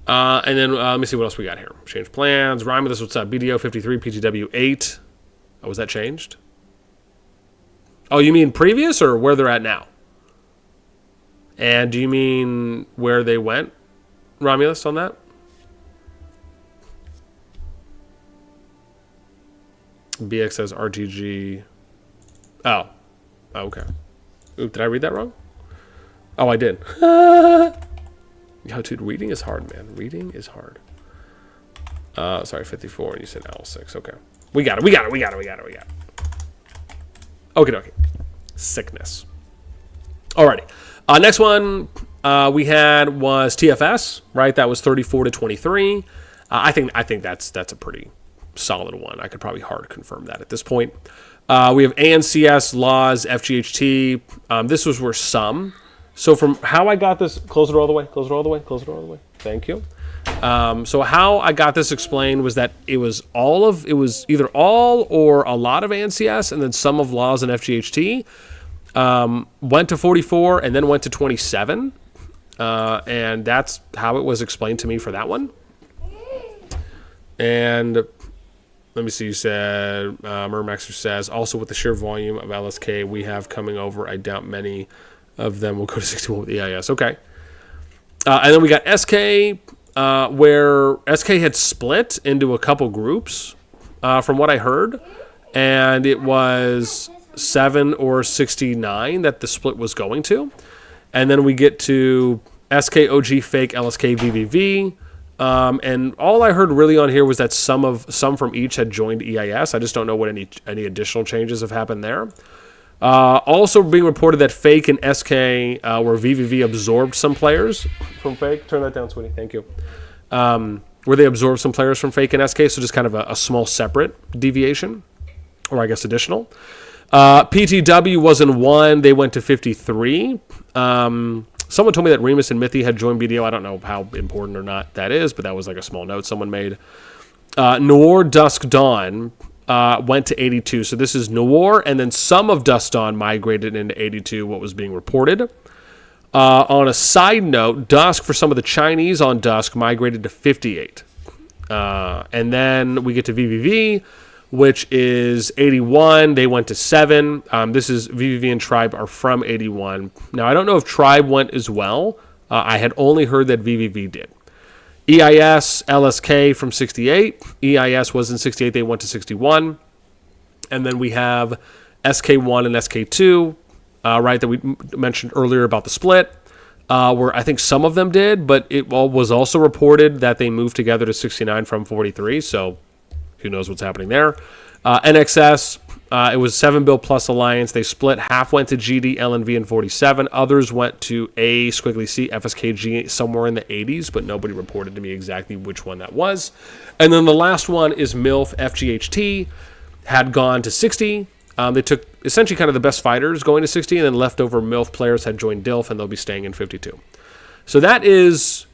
And then let me see what else we got here. Change plans. Rhyme with this. What's up? BDO 53, PTW 8. Oh, was that changed? Oh, you mean previous or where they're at now? And do you mean where they went, Romulus, on that? BXS RTG. Oh, okay. Oop, did I read that wrong? Oh, I did. Yo, dude, reading is hard, man. Reading is hard. Sorry, 54, and you said L6. Okay. We got it. Okay. Sickness. Alrighty. Next one we had was TFS, right? That was 34 to 23. I think that's a pretty solid one. I could probably hard confirm that at this point. We have ANCS, Laws, FGHT. This was where some. So from how I got this, close it all the way. Thank you. So how I got this explained was that it was either all or a lot of ANCS, and then some of Laws and FGHT. Went to 44 and then went to 27. And that's how it was explained to me for that one. And let me see, you said, Mermaxer says, also with the sheer volume of LSK we have coming over, I doubt many of them will go to 61 with EIS. Okay. And then we got SK, where SK had split into a couple groups, from what I heard. And it was 7 or 69 that the split was going to. And then we get to SK, OG, Fake, LSK, VVV. And all I heard really on here was that some from each had joined EIS. I just don't know what any additional changes have happened there. Also being reported that Fake and SK, where VVV absorbed some players from Fake. Turn that down, sweetie. Thank you. Where they absorbed some players from Fake and SK, so just kind of a small separate deviation, or I guess additional. PTW was in 1. They went to 53. Someone told me that Remus and Mythy had joined BDO. I don't know how important or not that is, but that was like a small note someone made. Noir, Dusk, Dawn went to 82. So this is Noir, and then some of Dusk Dawn migrated into 82, what was being reported. On a side note, Dusk, for some of the Chinese on Dusk, migrated to 58. And then we get to VVV, which is 81. They went to 7. This is VVV and Tribe are from 81. Now, I don't know if Tribe went as well. I had only heard that VVV did. EIS, LSK from 68. EIS was in 68. They went to 61. And then we have SK1 and SK2, right, that we mentioned earlier about the split, where I think some of them did, but it was also reported that they moved together to 69 from 43, so who knows what's happening there. NXS, it was 7 Bill Plus Alliance. They split. Half went to GD, LNV, and 47. Others went to A, Squiggly C, FSKG, somewhere in the 80s, but nobody reported to me exactly which one that was. And then the last one is MILF, FGHT, had gone to 60. They took essentially kind of the best fighters going to 60, and then leftover MILF players had joined DILF, and they'll be staying in 52. So that is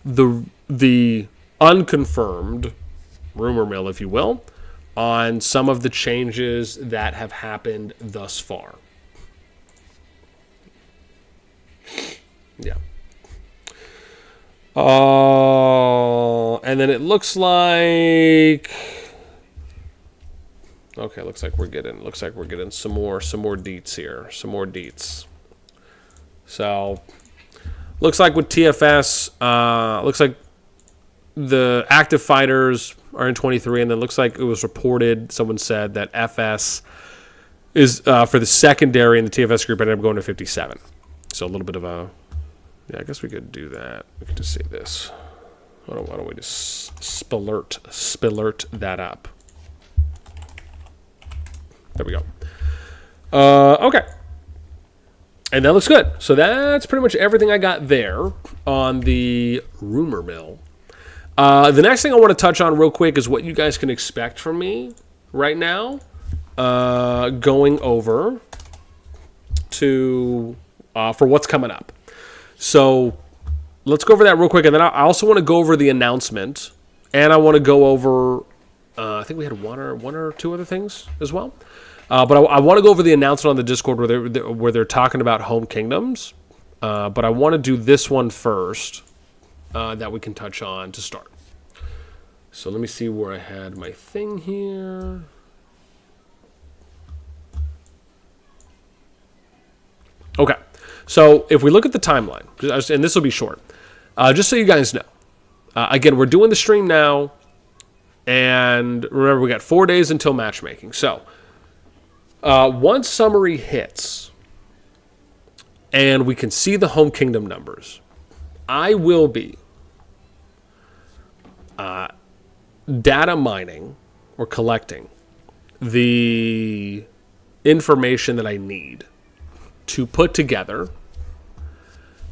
the unconfirmed rumor mill, if you will, on some of the changes that have happened thus far. Yeah. And then it looks like, okay, looks like we're getting some more deets here, some more deets. So looks like with TFS, looks like the active fighters are in 23, and then looks like it was reported, someone said that FS is, for the secondary in the TFS group, ended up going to 57. So a little bit of a, yeah, I guess we could do that. We could just say this. Why don't we just spilert that up? There we go. Okay. And that looks good. So that's pretty much everything I got there on the rumor mill. The next thing I want to touch on real quick is what you guys can expect from me right now. Going over to for what's coming up. So let's go over that real quick. And then I also want to go over the announcement. And I want to go over, I think we had one or two other things as well. But I want to go over the announcement on the Discord where they're talking about home kingdoms. But I want to do this one first that we can touch on to start. So let me see where I had my thing here. Okay. So if we look at the timeline, and this will be short, just so you guys know. Again, we're doing the stream now. And remember, we got 4 days until matchmaking. So once summary hits and we can see the home kingdom numbers, I will be data mining or collecting the information that I need to put together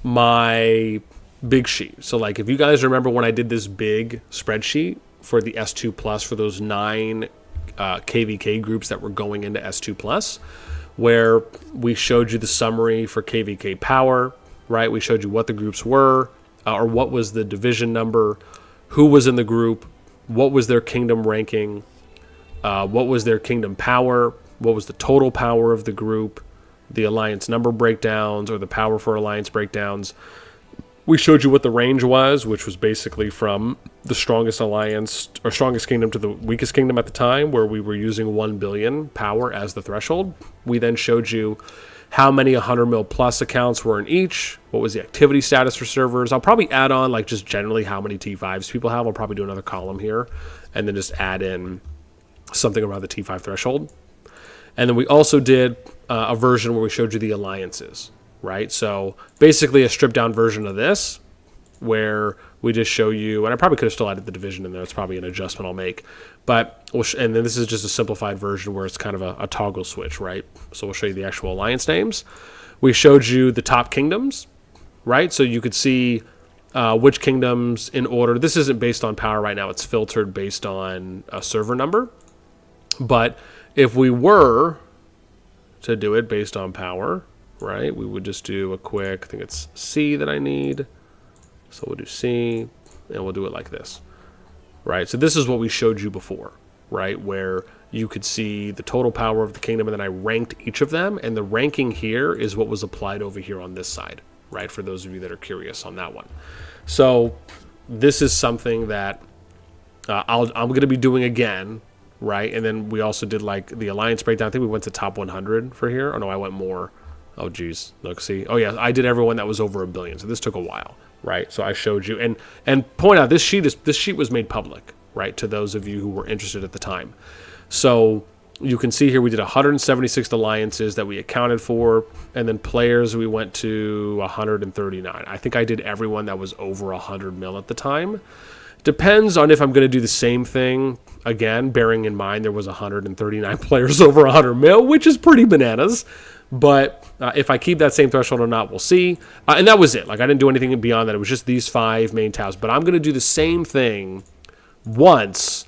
my big sheet. So like if you guys remember when I did this big spreadsheet for the S2 Plus for those 9 KVK groups that were going into S2 Plus, where we showed you the summary for KVK power, right? We showed you what the groups were, or what was the division number, who was in the group, what was their kingdom ranking, what was their kingdom power, what was the total power of the group, the alliance number breakdowns or the power for alliance breakdowns. We showed you what the range was, which was basically from the strongest alliance or strongest kingdom to the weakest kingdom at the time, where we were using 1 billion power as the threshold. We then showed you how many 100 mil plus accounts were in each, what was the activity status for servers. I'll probably add on like just generally how many T5s people have. I'll probably do another column here and then just add in something around the T5 threshold. And then we also did a version where we showed you the alliances, right? So basically a stripped down version of this where we just show you, and I probably could have still added the division in there. It's probably an adjustment I'll make. But and then this is just a simplified version where it's kind of a toggle switch, right? So we'll show you the actual alliance names. We showed you the top kingdoms, right? So you could see which kingdoms in order. This isn't based on power right now. It's filtered based on a server number. But if we were to do it based on power, right, we would just do a quick, I think it's C that I need. So we'll do C, and we'll do it like this, right? So this is what we showed you before, right, where you could see the total power of the kingdom, and then I ranked each of them, and the ranking here is what was applied over here on this side, right, for those of you that are curious on that one. So this is something that I'm going to be doing again, right? And then we also did like the alliance breakdown. I think we went to top 100 for here. Oh no, I went more. Oh geez, look, see. Oh yeah, I did everyone that was over 1 billion. So this took a while, right? So I showed you and point out this sheet was made public, right, to those of you who were interested at the time. So you can see here we did 176 alliances that we accounted for, and then players we went to 139. I think I did everyone that was over 100 mil at the time. Depends on if I'm going to do the same thing again, bearing in mind there was 139 players over 100 mil, which is pretty bananas. But if I keep that same threshold or not, we'll see. And that was it. Like I didn't do anything beyond that. It was just these 5 main tabs. But I'm going to do the same thing once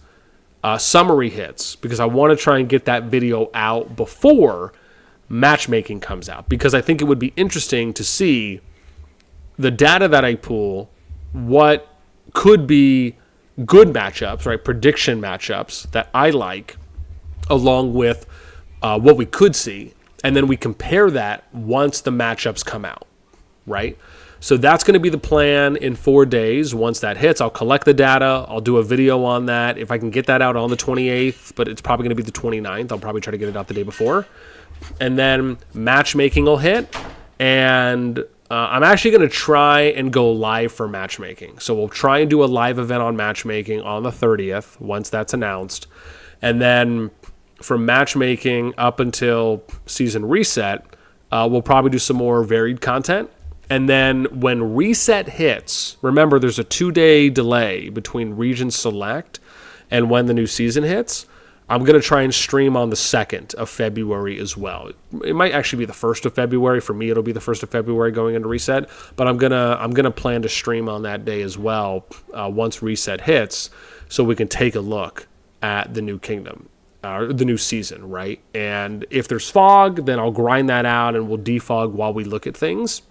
summary hits, because I want to try and get that video out before matchmaking comes out, because I think it would be interesting to see the data that I pull, what could be good matchups, right? Prediction matchups that I like, along with what we could see. And then we compare that once the matchups come out, right? So that's going to be the plan in 4 days. Once that hits, I'll collect the data. I'll do a video on that. If I can get that out on the 28th, but it's probably going to be the 29th. I'll probably try to get it out the day before. And then matchmaking will hit. And I'm actually going to try and go live for matchmaking. So we'll try and do a live event on matchmaking on the 30th once that's announced. And then from matchmaking up until season reset, We'll probably do some more varied content. And then when reset hits, remember there's a 2-day delay between region select and when the new season hits. I'm going to try and stream on the 2nd of February as well. It might actually be the 1st of February. For me, it'll be the 1st of February going into reset. But I'm gonna plan to stream on that day as well once reset hits, so we can take a look at the new kingdom, the new season, right? And if there's fog, then I'll grind that out and we'll defog while we look at things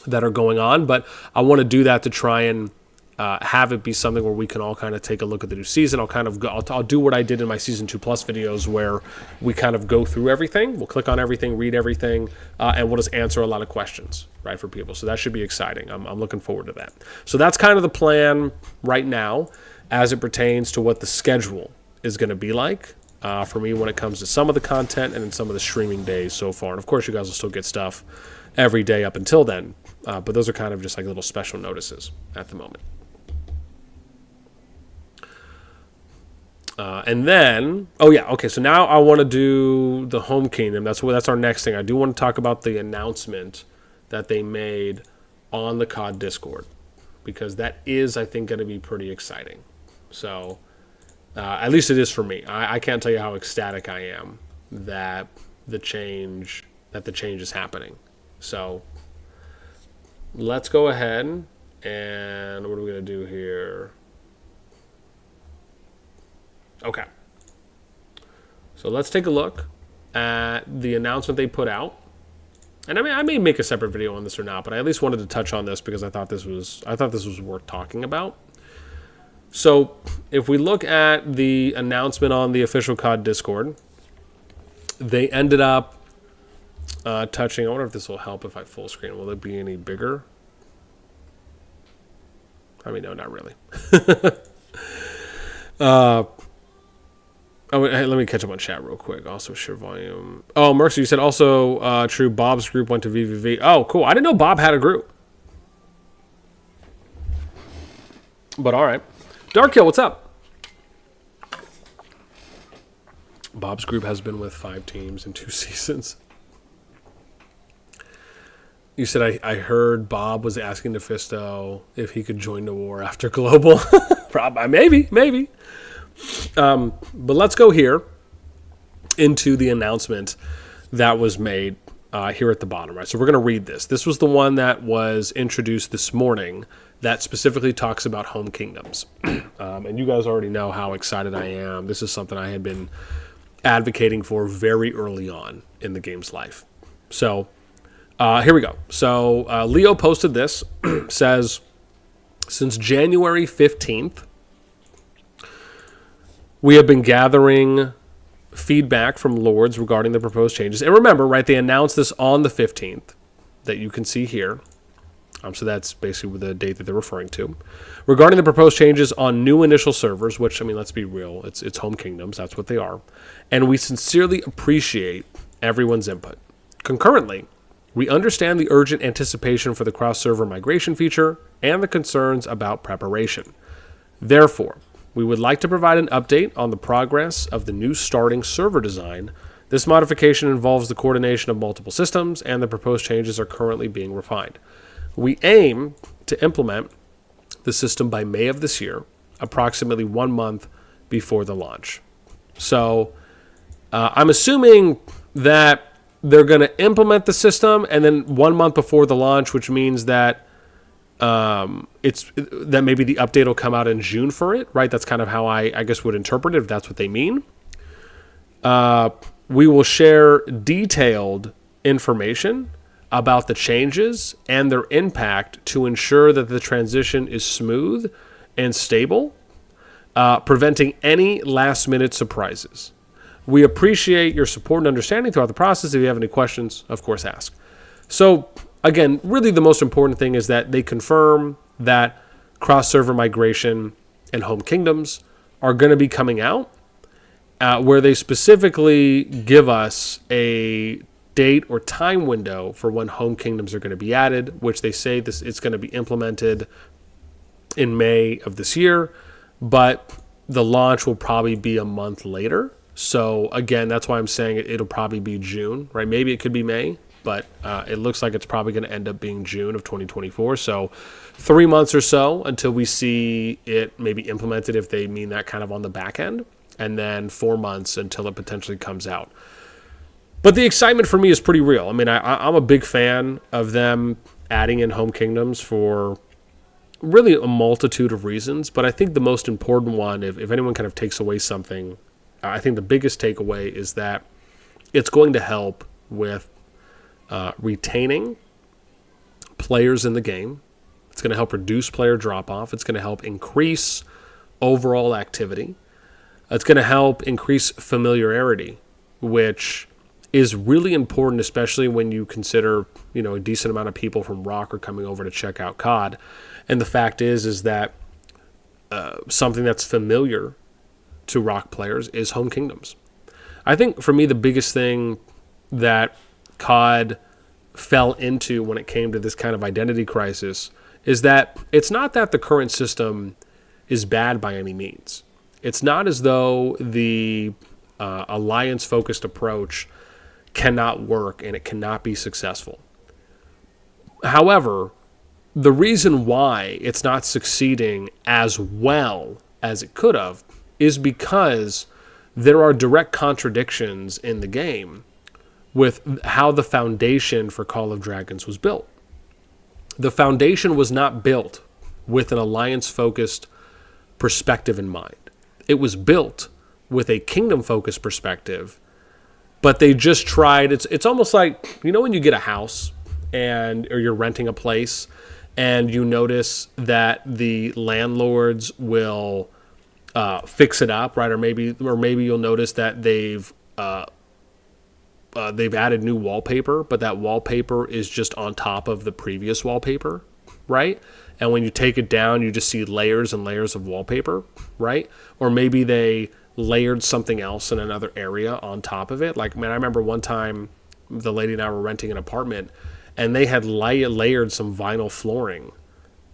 that are going on. But I want to do that to try and have it be something where we can all kind of take a look at the new season. I'll do what I did in my Season 2 Plus videos, where we kind of go through everything. We'll click on everything, read everything, and we'll just answer a lot of questions, right, for people. So that should be exciting. I'm looking forward to that. So that's kind of the plan right now as it pertains to what the schedule is going to be like for me when it comes to some of the content and in some of the streaming days so far. And of course, you guys will still get stuff every day up until then. But those are kind of just like little special notices at the moment. And then, so now I want to do the Home Kingdom. That's our next thing. I do want to talk about the announcement that they made on the COD Discord, because that is, I think, going to be pretty exciting. So, at least it is for me. I can't tell you how ecstatic I am that the change is happening. So, let's go ahead and what are we going to do here? Okay. So let's take a look at the announcement they put out. And I may make a separate video on this or not, but I at least wanted to touch on this because I thought this was worth talking about. So if we look at the announcement on the official COD Discord, they ended up touching. I wonder if this will help if I full screen. Will it be any bigger? I mean, no, not really. Hey, let me catch up on chat real quick. Also, share volume. Oh, Mercer, you said also true. Bob's group went to VVV. Oh, cool. I didn't know Bob had a group. But all right. Darkhill, what's up? Bob's group has been with 5 teams in 2 seasons. You said I heard Bob was asking Nefisto if he could join the war after Global. Probably, maybe. But let's go here into the announcement that was made here at the bottom, right? So we're going to read this. This was the one that was introduced this morning that specifically talks about home kingdoms. And you guys already know how excited I am. This is something I had been advocating for very early on in the game's life. So here we go. So Leo posted this, says, since January 15th, we have been gathering feedback from Lords regarding the proposed changes. And remember, right, they announced this on the 15th that you can see here. So that's basically the date that they're referring to. Regarding the proposed changes on new initial servers, which, I mean, let's be real, it's home kingdoms, that's what they are. And we sincerely appreciate everyone's input. Concurrently, we understand the urgent anticipation for the cross-server migration feature and the concerns about preparation. Therefore, we would like to provide an update on the progress of the new starting server design. This modification involves the coordination of multiple systems, and the proposed changes are currently being refined. We aim to implement the system by May of this year, approximately 1 month before the launch. So I'm assuming that they're going to implement the system, and then 1 month before the launch, which means that that maybe the update will come out in June for it, right? That's kind of how I guess would interpret it, if that's what they mean. We will share detailed information about the changes and their impact to ensure that the transition is smooth and stable, preventing any last-minute surprises. We appreciate your support and understanding throughout the process. If you have any questions, of course, ask. So, again, really the most important thing is that they confirm that cross-server migration and home kingdoms are going to be coming out, where they specifically give us a date or time window for when home kingdoms are going to be added, which they say it's going to be implemented in May of this year, but the launch will probably be a month later. So again, that's why I'm saying it'll probably be June, right? Maybe it could be May, but it looks like it's probably going to end up being June of 2024. So 3 months or so until we see it maybe implemented, if they mean that kind of on the back end, and then 4 months until it potentially comes out. But the excitement for me is pretty real. I mean, I'm a big fan of them adding in home kingdoms for really a multitude of reasons. But I think the most important one, if anyone kind of takes away something, I think the biggest takeaway is that it's going to help with retaining players in the game. It's going to help reduce player drop-off. It's going to help increase overall activity. It's going to help increase familiarity, which is really important, especially when you consider, a decent amount of people from Rock are coming over to check out COD. And the fact is that something that's familiar to Rock players is home kingdoms. I think for me, the biggest thing that COD fell into when it came to this kind of identity crisis is that it's not that the current system is bad by any means. It's not as though the alliance-focused approach cannot work and it cannot be successful. However, the reason why it's not succeeding as well as it could have is because there are direct contradictions in the game with how the foundation for Call of Dragons was built. The foundation was not built with an alliance-focused perspective in mind. It was built with a kingdom-focused perspective, but they just tried. It's almost like, when you get a house or you're renting a place and you notice that the landlords will fix it up, right? Or maybe you'll notice that they've added new wallpaper, but that wallpaper is just on top of the previous wallpaper, right? And when you take it down, you just see layers and layers of wallpaper, right? Or maybe they layered something else in another area on top of it. Like, man, I remember one time the lady and I were renting an apartment, and they had layered some vinyl flooring,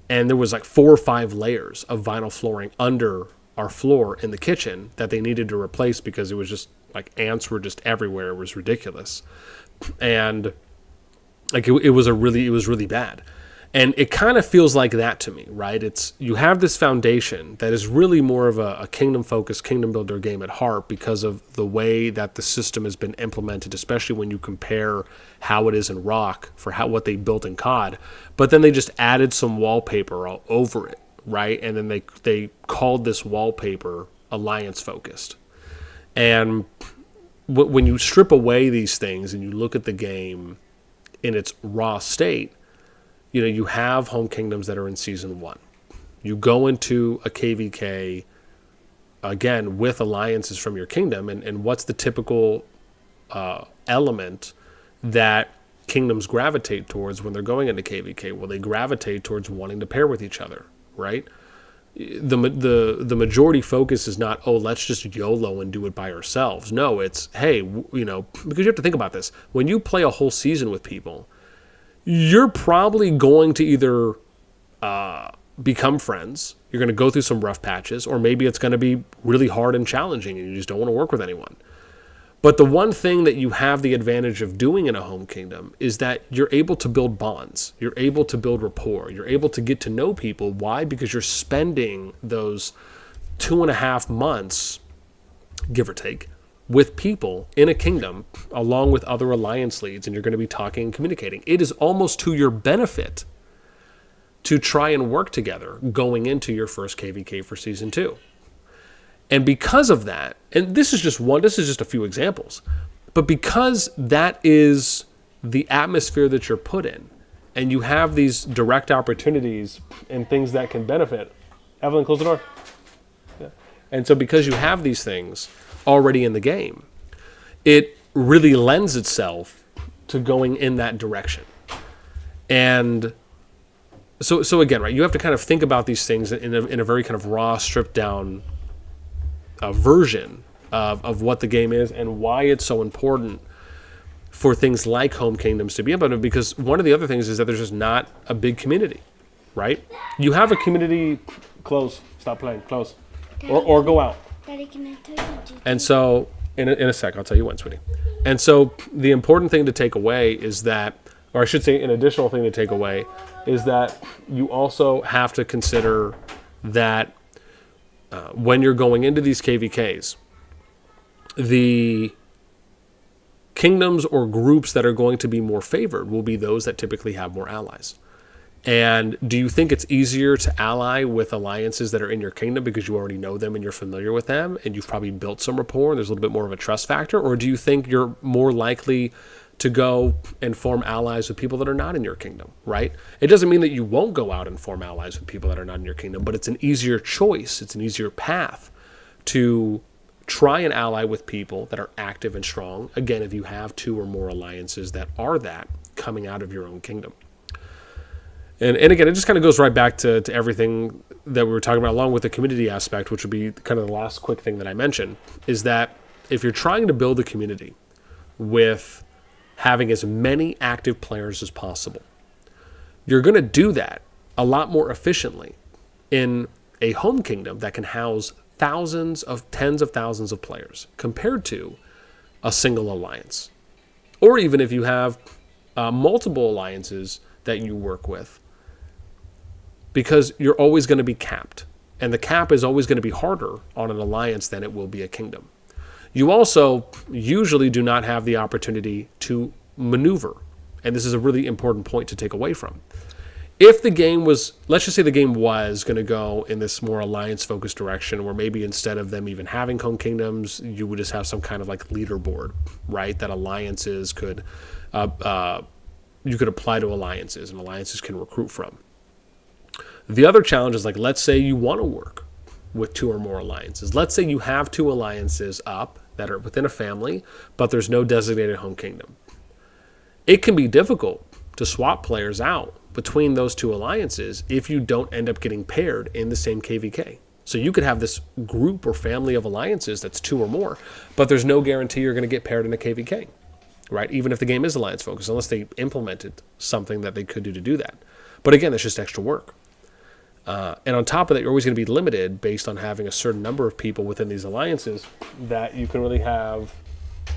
and there was like 4 or 5 layers of vinyl flooring under our floor in the kitchen that they needed to replace because it was just like ants were just everywhere. It was ridiculous. And like it was really bad. And it kind of feels like that to me, right? It's, you have this foundation that is really more of a kingdom-focused, kingdom builder game at heart because of the way that the system has been implemented, especially when you compare how it is in Rock for what they built in COD. But then they just added some wallpaper all over it, right? And then they called this wallpaper alliance-focused. And when you strip away these things and you look at the game in its raw state, you have home kingdoms that are in Season 1. You go into a KVK, again, with alliances from your kingdom, and what's the typical element that kingdoms gravitate towards when they're going into KVK? Well, they gravitate towards wanting to pair with each other, right? The majority focus is not, let's just YOLO and do it by ourselves. No, it's, hey, because you have to think about this. When you play a whole season with people, you're probably going to either become friends, you're going to go through some rough patches, or maybe it's going to be really hard and challenging and you just don't want to work with anyone. But the one thing that you have the advantage of doing in a home kingdom is that you're able to build bonds. You're able to build rapport. You're able to get to know people. Why? Because you're spending those 2.5 months, give or take, with people in a kingdom along with other alliance leads, and you're going to be talking and communicating. It is almost to your benefit to try and work together going into your first KVK for Season 2. And because of that, and this is just a few examples, but because that is the atmosphere that you're put in, and you have these direct opportunities and things that can benefit. Evelyn, close the door. Yeah. And so because you have these things already in the game, it really lends itself to going in that direction. And so again, right, you have to kind of think about these things in a very kind of raw, stripped down version of what the game is and why it's so important for things like home kingdoms to be implemented, because one of the other things is that there's just not a big community, right? You have a community, close, stop playing, close, or go out. Daddy, can I tell you? And so In a sec, I'll tell you when, sweetie. And so the important thing to take away is that, or I should say an additional thing to take away, is that you also have to consider that when you're going into these KVKs, the kingdoms or groups that are going to be more favored will be those that typically have more allies. And do you think it's easier to ally with alliances that are in your kingdom because you already know them and you're familiar with them and you've probably built some rapport and there's a little bit more of a trust factor? Or do you think you're more likely to go and form allies with people that are not in your kingdom, right? It doesn't mean that you won't go out and form allies with people that are not in your kingdom, but it's an easier choice. It's an easier path to try and ally with people that are active and strong. Again, if you have 2 or more alliances that are that coming out of your own kingdom. And again, it just kind of goes right back to everything that we were talking about, along with the community aspect, which would be kind of the last quick thing that I mentioned, is that if you're trying to build a community with having as many active players as possible, you're going to do that a lot more efficiently in a home kingdom that can house tens of thousands of players compared to a single alliance. Or even if you have multiple alliances that you work with, because you're always going to be capped. And the cap is always going to be harder on an alliance than it will be a kingdom. You also usually do not have the opportunity to maneuver. And this is a really important point to take away from. If the game was, let's just say the game was going to go in this more alliance-focused direction, where maybe instead of them even having home kingdoms, you would just have some kind of like leaderboard, right? That alliances could, you could apply to alliances, and alliances can recruit from. The other challenge is, like, let's say you want to work with 2 or more alliances. Let's say you have 2 alliances up that are within a family, but there's no designated home kingdom. It can be difficult to swap players out between those 2 alliances if you don't end up getting paired in the same KVK. So you could have this group or family of alliances that's 2 or more, but there's no guarantee you're going to get paired in a KVK, right? Even if the game is alliance focused, unless they implemented something that they could do that. But again, it's just extra work. And on top of that, you're always going to be limited based on having a certain number of people within these alliances that you can really have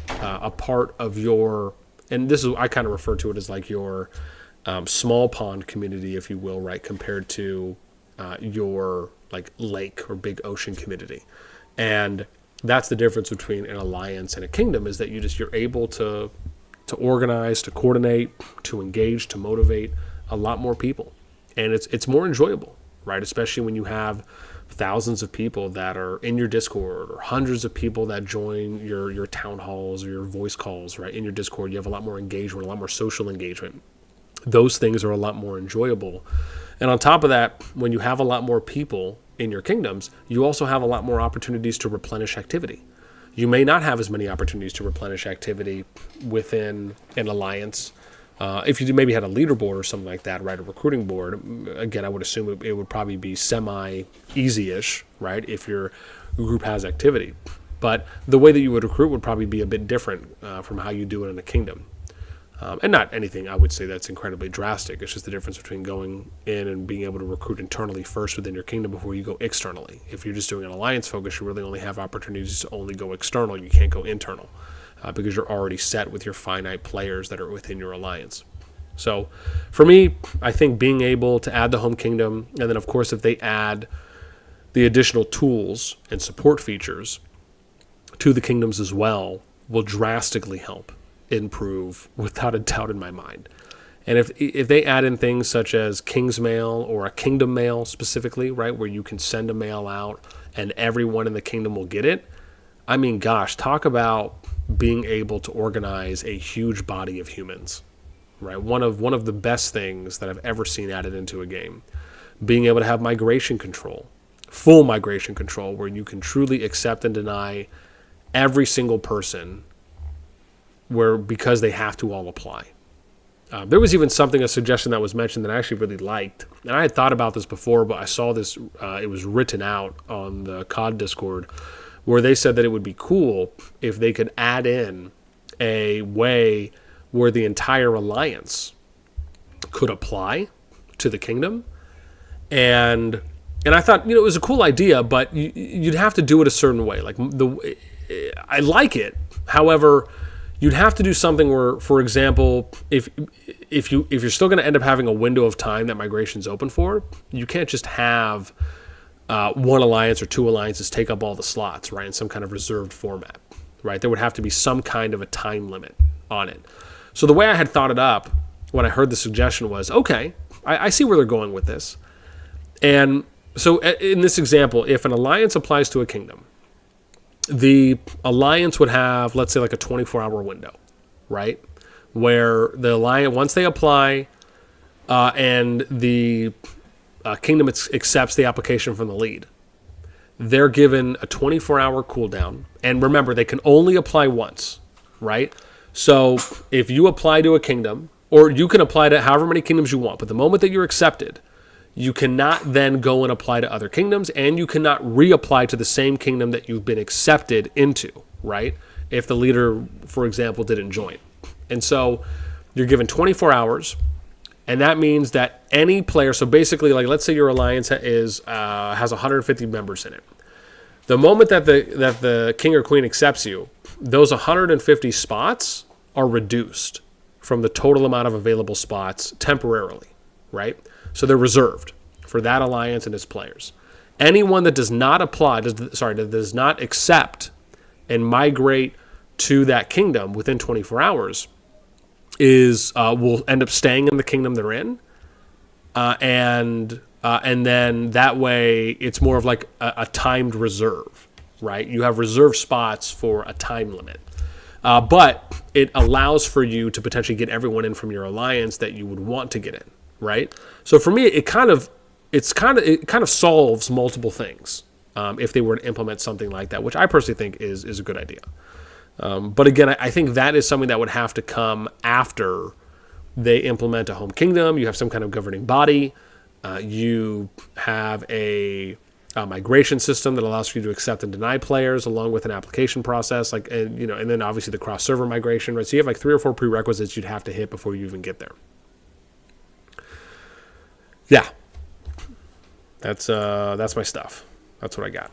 a part of your, and this is, I kind of refer to it as like your small pond community, if you will, right, compared to your like lake or big ocean community. And that's the difference between an alliance and a kingdom, is that you're able to organize, to coordinate, to engage, to motivate a lot more people. And it's more enjoyable, right? Especially when you have thousands of people that are in your Discord, or hundreds of people that join your town halls or your voice calls, right? In your Discord, you have a lot more engagement, a lot more social engagement. Those things are a lot more enjoyable. And on top of that, when you have a lot more people in your kingdoms, you also have a lot more opportunities to replenish activity. You may not have as many opportunities to replenish activity within an alliance. If you maybe had a leaderboard or something like that, right, a recruiting board, again, I would assume it would probably be semi-easy-ish, right, if your group has activity. But the way that you would recruit would probably be a bit different from how you do it in a kingdom. And not anything, I would say, that's incredibly drastic. It's just the difference between going in and being able to recruit internally first within your kingdom before you go externally. If you're just doing an alliance focus, you really only have opportunities to only go external. You can't go internal. Because you're already set with your finite players that are within your alliance. So for me, I think being able to add the home kingdom, and then of course if they add the additional tools and support features to the kingdoms as well, will drastically help improve, without a doubt in my mind. And if they add in things such as King's Mail or a Kingdom Mail specifically, right, where you can send a mail out and everyone in the kingdom will get it, I mean, gosh, talk about being able to organize a huge body of humans, right? One of the best things that I've ever seen added into a game. Being able to have migration control, full migration control, where you can truly accept and deny every single person because they have to all apply. There was even a suggestion that was mentioned that I actually really liked. And I had thought about this before, but I saw this, it was written out on the CoD Discord, where they said that it would be cool if they could add in a way where the entire alliance could apply to the kingdom. And I thought, it was a cool idea, but you'd have to do it a certain way. Like I like it. However, you'd have to do something where, for example, if you're still going to end up having a window of time that migration's open for, you can't just have one alliance or two alliances take up all the slots, right, in some kind of reserved format, right? There would have to be some kind of a time limit on it. So the way I had thought it up when I heard the suggestion was, okay, I see where they're going with this. And so in this example, if an alliance applies to a kingdom, the alliance would have, let's say, like a 24-hour window, right? Where the alliance, once they apply and the kingdom accepts the application from the lead, they're given a 24-hour cooldown. And remember, they can only apply once, right? So if you apply to a kingdom, or you can apply to however many kingdoms you want, but the moment that you're accepted, you cannot then go and apply to other kingdoms, and you cannot reapply to the same kingdom that you've been accepted into, right? If the leader, for example, didn't join. And so you're given 24 hours, and that means that any player, so basically, like, let's say your alliance has 150 members in it. The moment that the king or queen accepts you, those 150 spots are reduced from the total amount of available spots temporarily, right? So they're reserved for that alliance and its players. Anyone that does not apply, that does not accept and migrate to that kingdom within 24 hours will end up staying in the kingdom they're in, and then that way it's more of like a timed reserve, right? You have reserved spots for a time limit. But it allows for you to potentially get everyone in from your alliance that you would want to get in, right? So for me, it kind of solves multiple things if they were to implement something like that, which I personally think is a good idea. But again, I think that is something that would have to come after they implement a home kingdom. You have some kind of governing body. You have a migration system that allows for you to accept and deny players, along with an application process, and then obviously the cross-server migration, right? So you have like 3 or 4 prerequisites you'd have to hit before you even get there. Yeah, that's my stuff. That's what I got.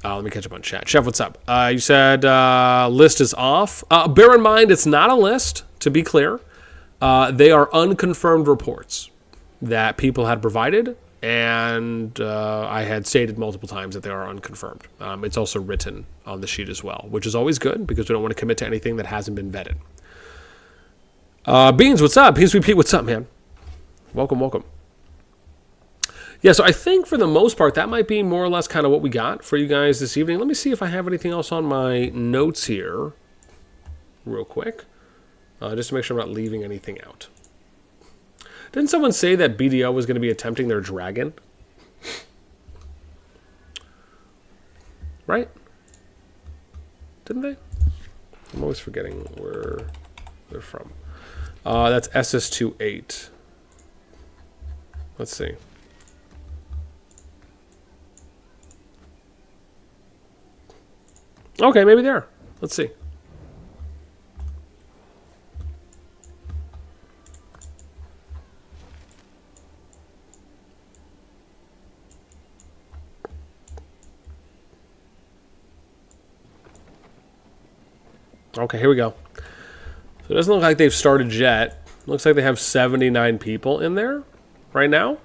Let me catch up on chat. Chef, what's up? You said list is off. Bear in mind, it's not a list, to be clear. They are unconfirmed reports that people had provided, and I had stated multiple times that they are unconfirmed. It's also written on the sheet as well, which is always good because we don't want to commit to anything that hasn't been vetted. Beans, what's up? Beans Repeat, what's up, man? Welcome. Yeah, so I think for the most part, that might be more or less kind of what we got for you guys this evening. Let me see if I have anything else on my notes here real quick, just to make sure I'm not leaving anything out. Didn't someone say that BDO was going to be attempting their dragon? Right? Didn't they? I'm always forgetting where they're from. That's SS28. Let's see. Okay, maybe they are. Let's see. Okay, here we go. So it doesn't look like they've started yet. Looks like they have 79 people in there right now.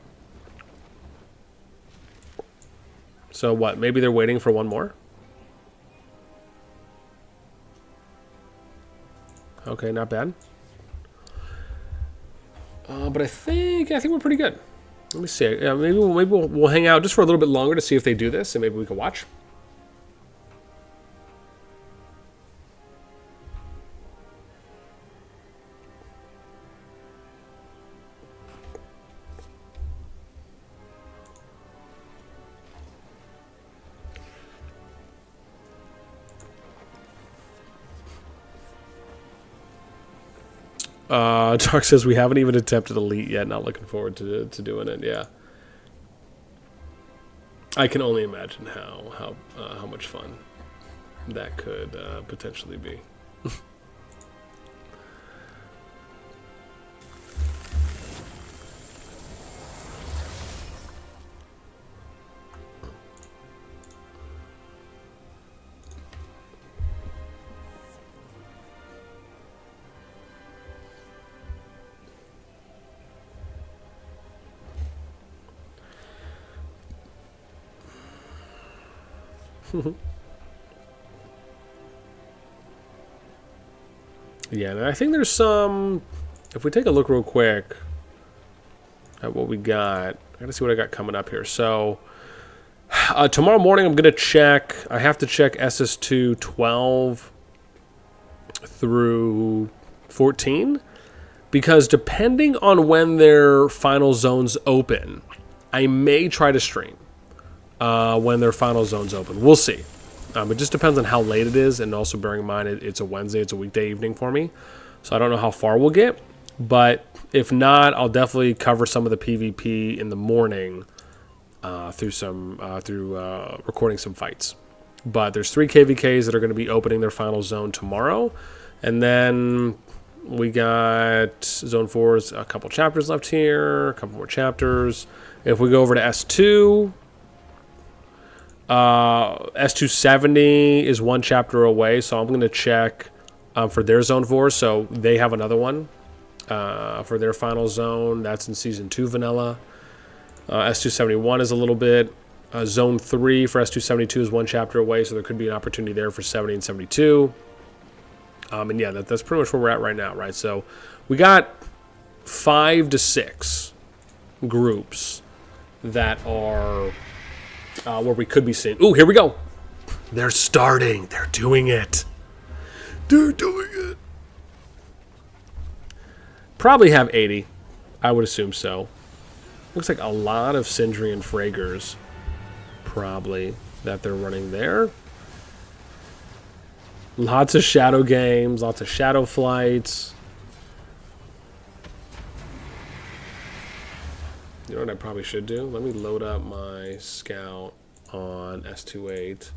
So what? Maybe they're waiting for one more? Okay, not bad. But I think we're pretty good. Let me see. Yeah, maybe we'll hang out just for a little bit longer to see if they do this, and maybe we can watch. Dark says we haven't even attempted Elite yet. Not looking forward to doing it. Yeah, I can only imagine how much fun that could potentially be. Yeah, and I think there's some... If we take a look real quick at what we got, I gotta see what I got coming up here. So, tomorrow morning I'm gonna check... I have to check SS2 12 through 14, because depending on when their final zones open, I may try to stream when their final zones open. We'll see. It just depends on how late it is, and also bearing in mind it's a Wednesday, it's a weekday evening for me, so I don't know how far we'll get. But if not, I'll definitely cover some of the PvP in the morning through recording some fights. But there's 3 KVKs that are going to be opening their final zone tomorrow, and then we got Zone 4's a couple chapters left here, a couple more chapters. If we go over to S2, S270 is 1 chapter away, so I'm going to check for their Zone 4. So they have another one for their final zone. That's in Season 2 Vanilla. S271 is a little bit. Zone 3 for S272 is 1 chapter away, so there could be an opportunity there for 70 and 72. And yeah, that's pretty much where we're at right now, right? So we got 5 to 6 groups that are where we could be seeing. Ooh, here we go. They're starting. They're doing it. They're doing it. Probably have 80. I would assume so. Looks like a lot of Sindri and Fragers, probably, that they're running there. Lots of shadow games, lots of shadow flights. You know what I probably should do? Let me load up my scout on S28.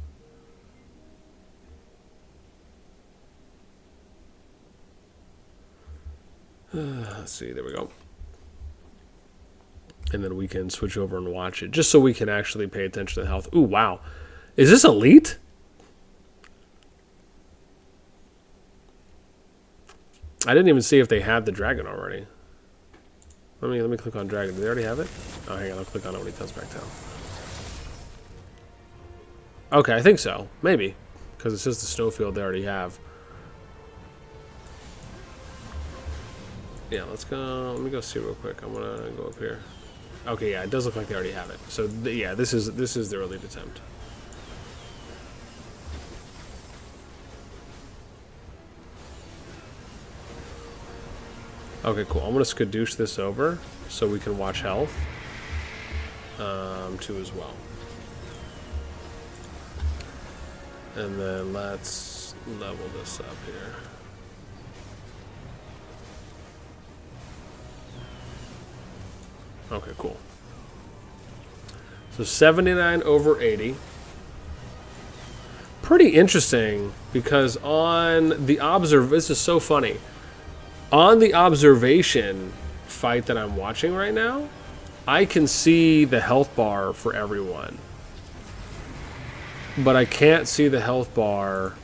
Let's see, there we go. And then we can switch over and watch it, just so we can actually pay attention to the health. Ooh, wow. Is this elite? I didn't even see if they had the dragon already. Let me click on dragon. Do they already have it? Oh, hang on. I'll click on it when he comes back down. Okay, I think so. Maybe. Because it says the snowfield they already have. Yeah, let's go. Let me go see real quick. I'm going to go up here. Okay, yeah, it does look like they already have it. So, yeah, this is their elite attempt. Okay, cool. I'm going to skadoosh this over so we can watch health too as well. And then let's level this up here. Okay, cool. So 79 over 80. Pretty interesting, because on the this is so funny. On the observation fight that I'm watching right now, I can see the health bar for everyone. But I can't see the health bar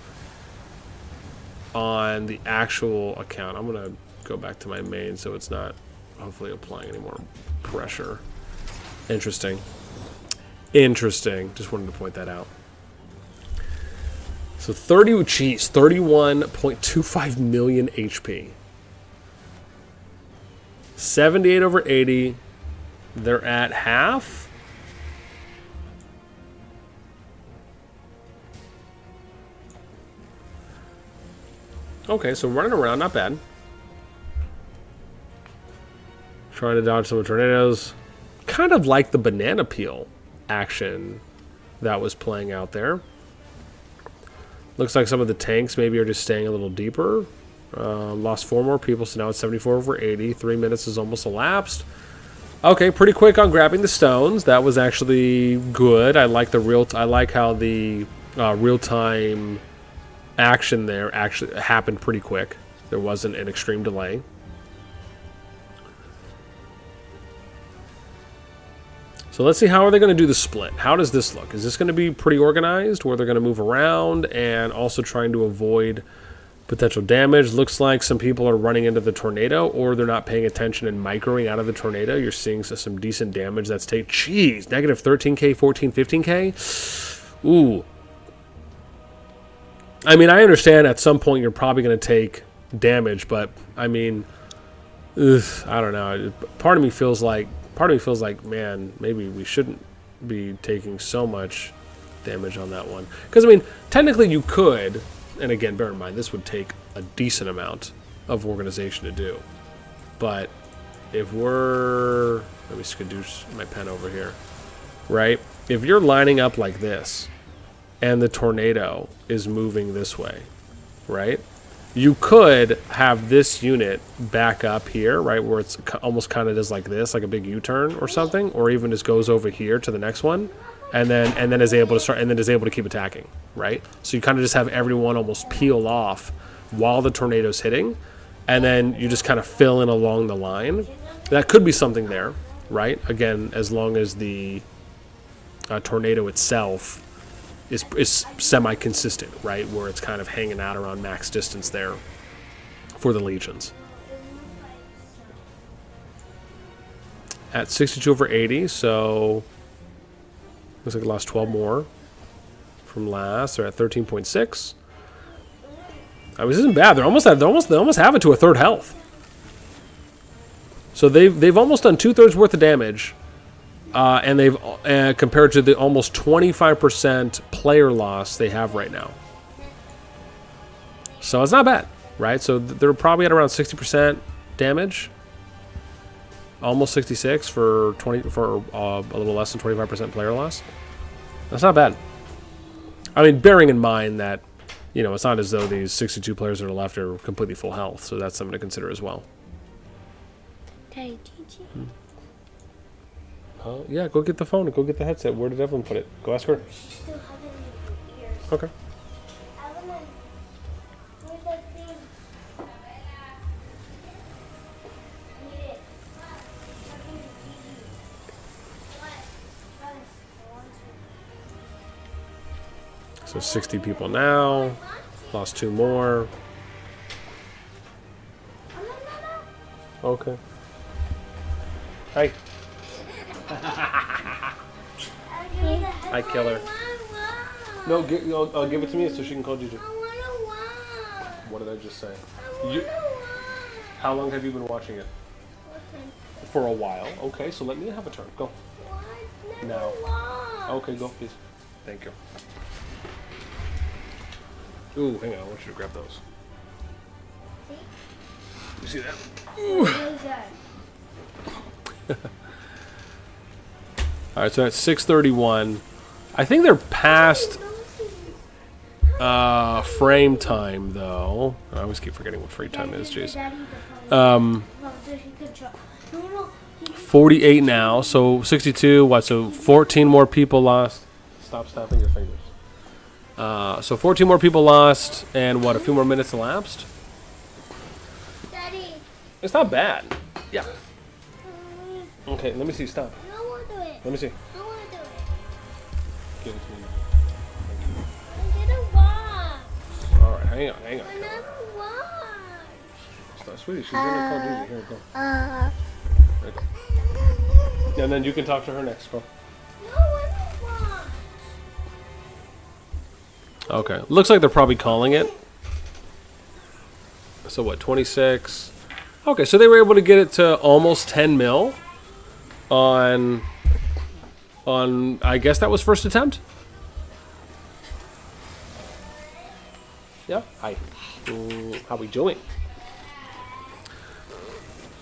on the actual account. I'm going to go back to my main so it's not hopefully applying any more pressure. Interesting. Interesting. Just wanted to point that out. So 31.25 million HP. 78 over 80. They're at half. Okay, so running around, not bad. Trying to dodge some tornadoes. Kind of like the banana peel action that was playing out there. Looks like some of the tanks maybe are just staying a little deeper. Lost 4 more people, so now it's 74 over 80. 3 minutes is almost elapsed. Okay, pretty quick on grabbing the stones. That was actually good. I like I like how the real-time action there actually happened pretty quick. There wasn't an extreme delay. So let's see, how are they going to do the split? How does this look? Is this going to be pretty organized, where they're going to move around and also trying to avoid potential damage? Looks like some people are running into the tornado, or they're not paying attention and microing out of the tornado. You're seeing some decent damage that's taken. Jeez, negative 13k, 14, 15k? Ooh. I mean, I understand at some point you're probably going to take damage, but I mean, I don't know. Part of me feels like, man, maybe we shouldn't be taking so much damage on that one. Because I mean, technically you could, and again, bear in mind this would take a decent amount of organization to do. But if we're, let me skedoose my pen over here, right? If you're lining up like this, and the tornado is moving this way, right? You could have this unit back up here, right, where it's almost kind of does like this, like a big U-turn or something, or even just goes over here to the next one, and then is able to start, and then is able to keep attacking, right? So you kind of just have everyone almost peel off while the tornado's hitting, and then you just kind of fill in along the line. That could be something there, right? Again, as long as the tornado itself is semi-consistent, right? Where it's kind of hanging out around max distance there for the legions. At 62 over 80, so looks like it lost 12 more from last. They're at 13.6. I mean, this isn't bad. They almost have it to a third health. So they've almost done 2/3 worth of damage. And they've compared to the almost 25% player loss they have right now. So it's not bad, right? So they're probably at around 60% damage, almost 66 for a little less than 25% player loss. That's not bad. I mean, bearing in mind that, you know, it's not as though these 62 players that are left are completely full health, so that's something to consider as well. Yeah, go get the phone and go get the headset. Where did Evelyn put it? Go ask her. Still have it in your ears. Okay. Evelyn, where's that thing? Need it. So 60 people now. Lost 2 more. Okay. Hi. I kill her. No, I'll give it to me so she can call Gigi. What did I just say? How long have you been watching it? For a while. Okay, so let me have a turn. Go. Now. Okay, go, please. Thank you. Ooh, hang on. I want you to grab those. You see that? All right, so that's 6:31. I think they're past frame time, though. I always keep forgetting what frame time is, jeez. 48 now, so 62. What? So 14 more people lost. Stop snapping your fingers. So 14 more people lost, and what? A few more minutes elapsed. Daddy. It's not bad. Yeah. Okay, let me see. Stop. I want to do it. Let me see. I want to do it. Give it to me. I'm gonna watch. All right, hang on. I'm gonna watch. Stop, sweetie, she's gonna call Gigi. Here, go. There you go. And then you can talk to her next. Go. No, I don't watch. Okay, looks like they're probably calling it. So what? 26. Okay, so they were able to get it to almost 10 mil on I guess that was first attempt. Yeah. Hi. How we doing?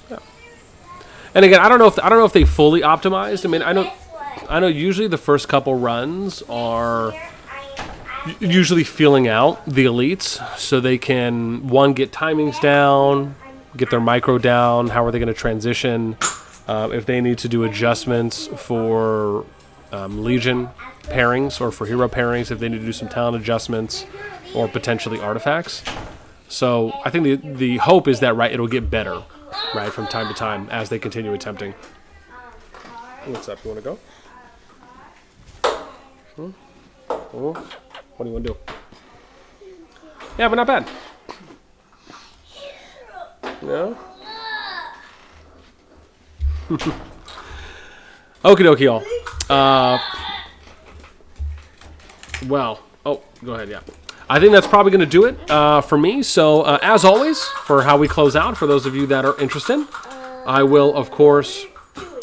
Yeah. And again, I don't know if they fully optimized. I mean, I know usually the first couple runs are usually feeling out the elites so they can, one, get timings down, get their micro down, how are they going to transition, if they need to do adjustments for Legion pairings or for hero pairings, if they need to do some talent adjustments or potentially artifacts. So I think the hope is that, right, it'll get better, right, from time to time as they continue attempting. What's up? You want to go? Oh. What do you want to do? Yeah, but not bad. Yeah? Okie dokie, y'all. Well, oh, go ahead, yeah. I think that's probably going to do it for me. So, as always, for how we close out, for those of you that are interested, I will, of course,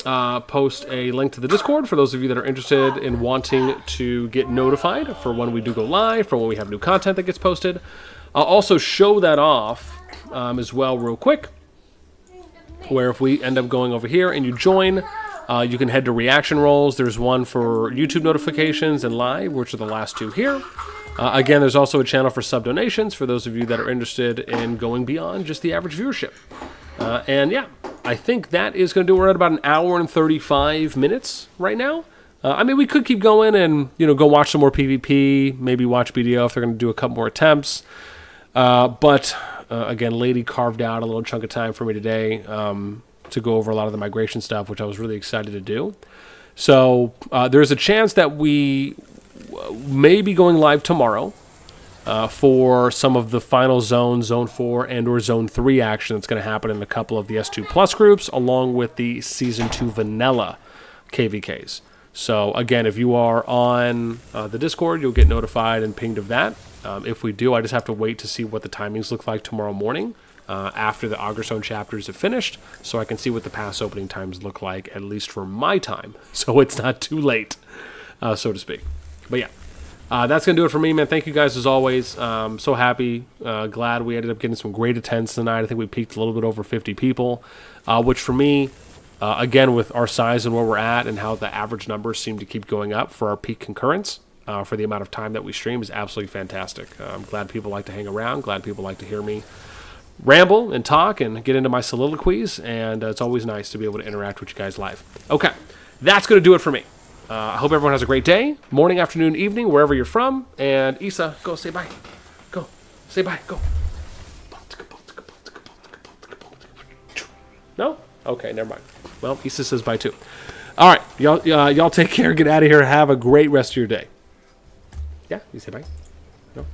post a link to the Discord for those of you that are interested in wanting to get notified for when we do go live, for when we have new content that gets posted. I'll also show that off as well real quick, where if we end up going over here and you join, you can head to reaction roles. There's one for YouTube notifications and live, which are the last two here. Again, there's also a channel for sub donations for those of you that are interested in going beyond just the average viewership. And yeah, I think that is going to do. We're at about an hour and 35 minutes right now. I mean, we could keep going and, go watch some more PvP, maybe watch BDO if they're going to do a couple more attempts. But again, Lady carved out a little chunk of time for me today to go over a lot of the migration stuff, which I was really excited to do. So there's a chance that we may be going live tomorrow for some of the final zones, Zone 4 and or Zone 3 action that's going to happen in a couple of the S2 Plus groups, along with the Season 2 Vanilla KVKs. So again, if you are on the Discord, you'll get notified and pinged of that. If we do, I just have to wait to see what the timings look like tomorrow morning after the Augur Zone chapters have finished, so I can see what the pass opening times look like, at least for my time, so it's not too late, so to speak. But yeah, that's going to do it for me, man. Thank you guys as always. So happy, glad we ended up getting some great attendance tonight. I think we peaked a little bit over 50 people, which for me, again, with our size and where we're at and how the average numbers seem to keep going up for our peak concurrence, for the amount of time that we stream is absolutely fantastic. I'm glad people like to hang around, glad people like to hear me ramble and talk and get into my soliloquies, and it's always nice to be able to interact with you guys live. Okay, that's going to do it for me. I hope everyone has a great day, morning, afternoon, evening, wherever you're from. And Issa, go say bye. Go. Say bye. Go. No? Okay, never mind. Well, Issa says bye too. All right, y'all take care. Get out of here. Have a great rest of your day. Yeah, you say bye? No?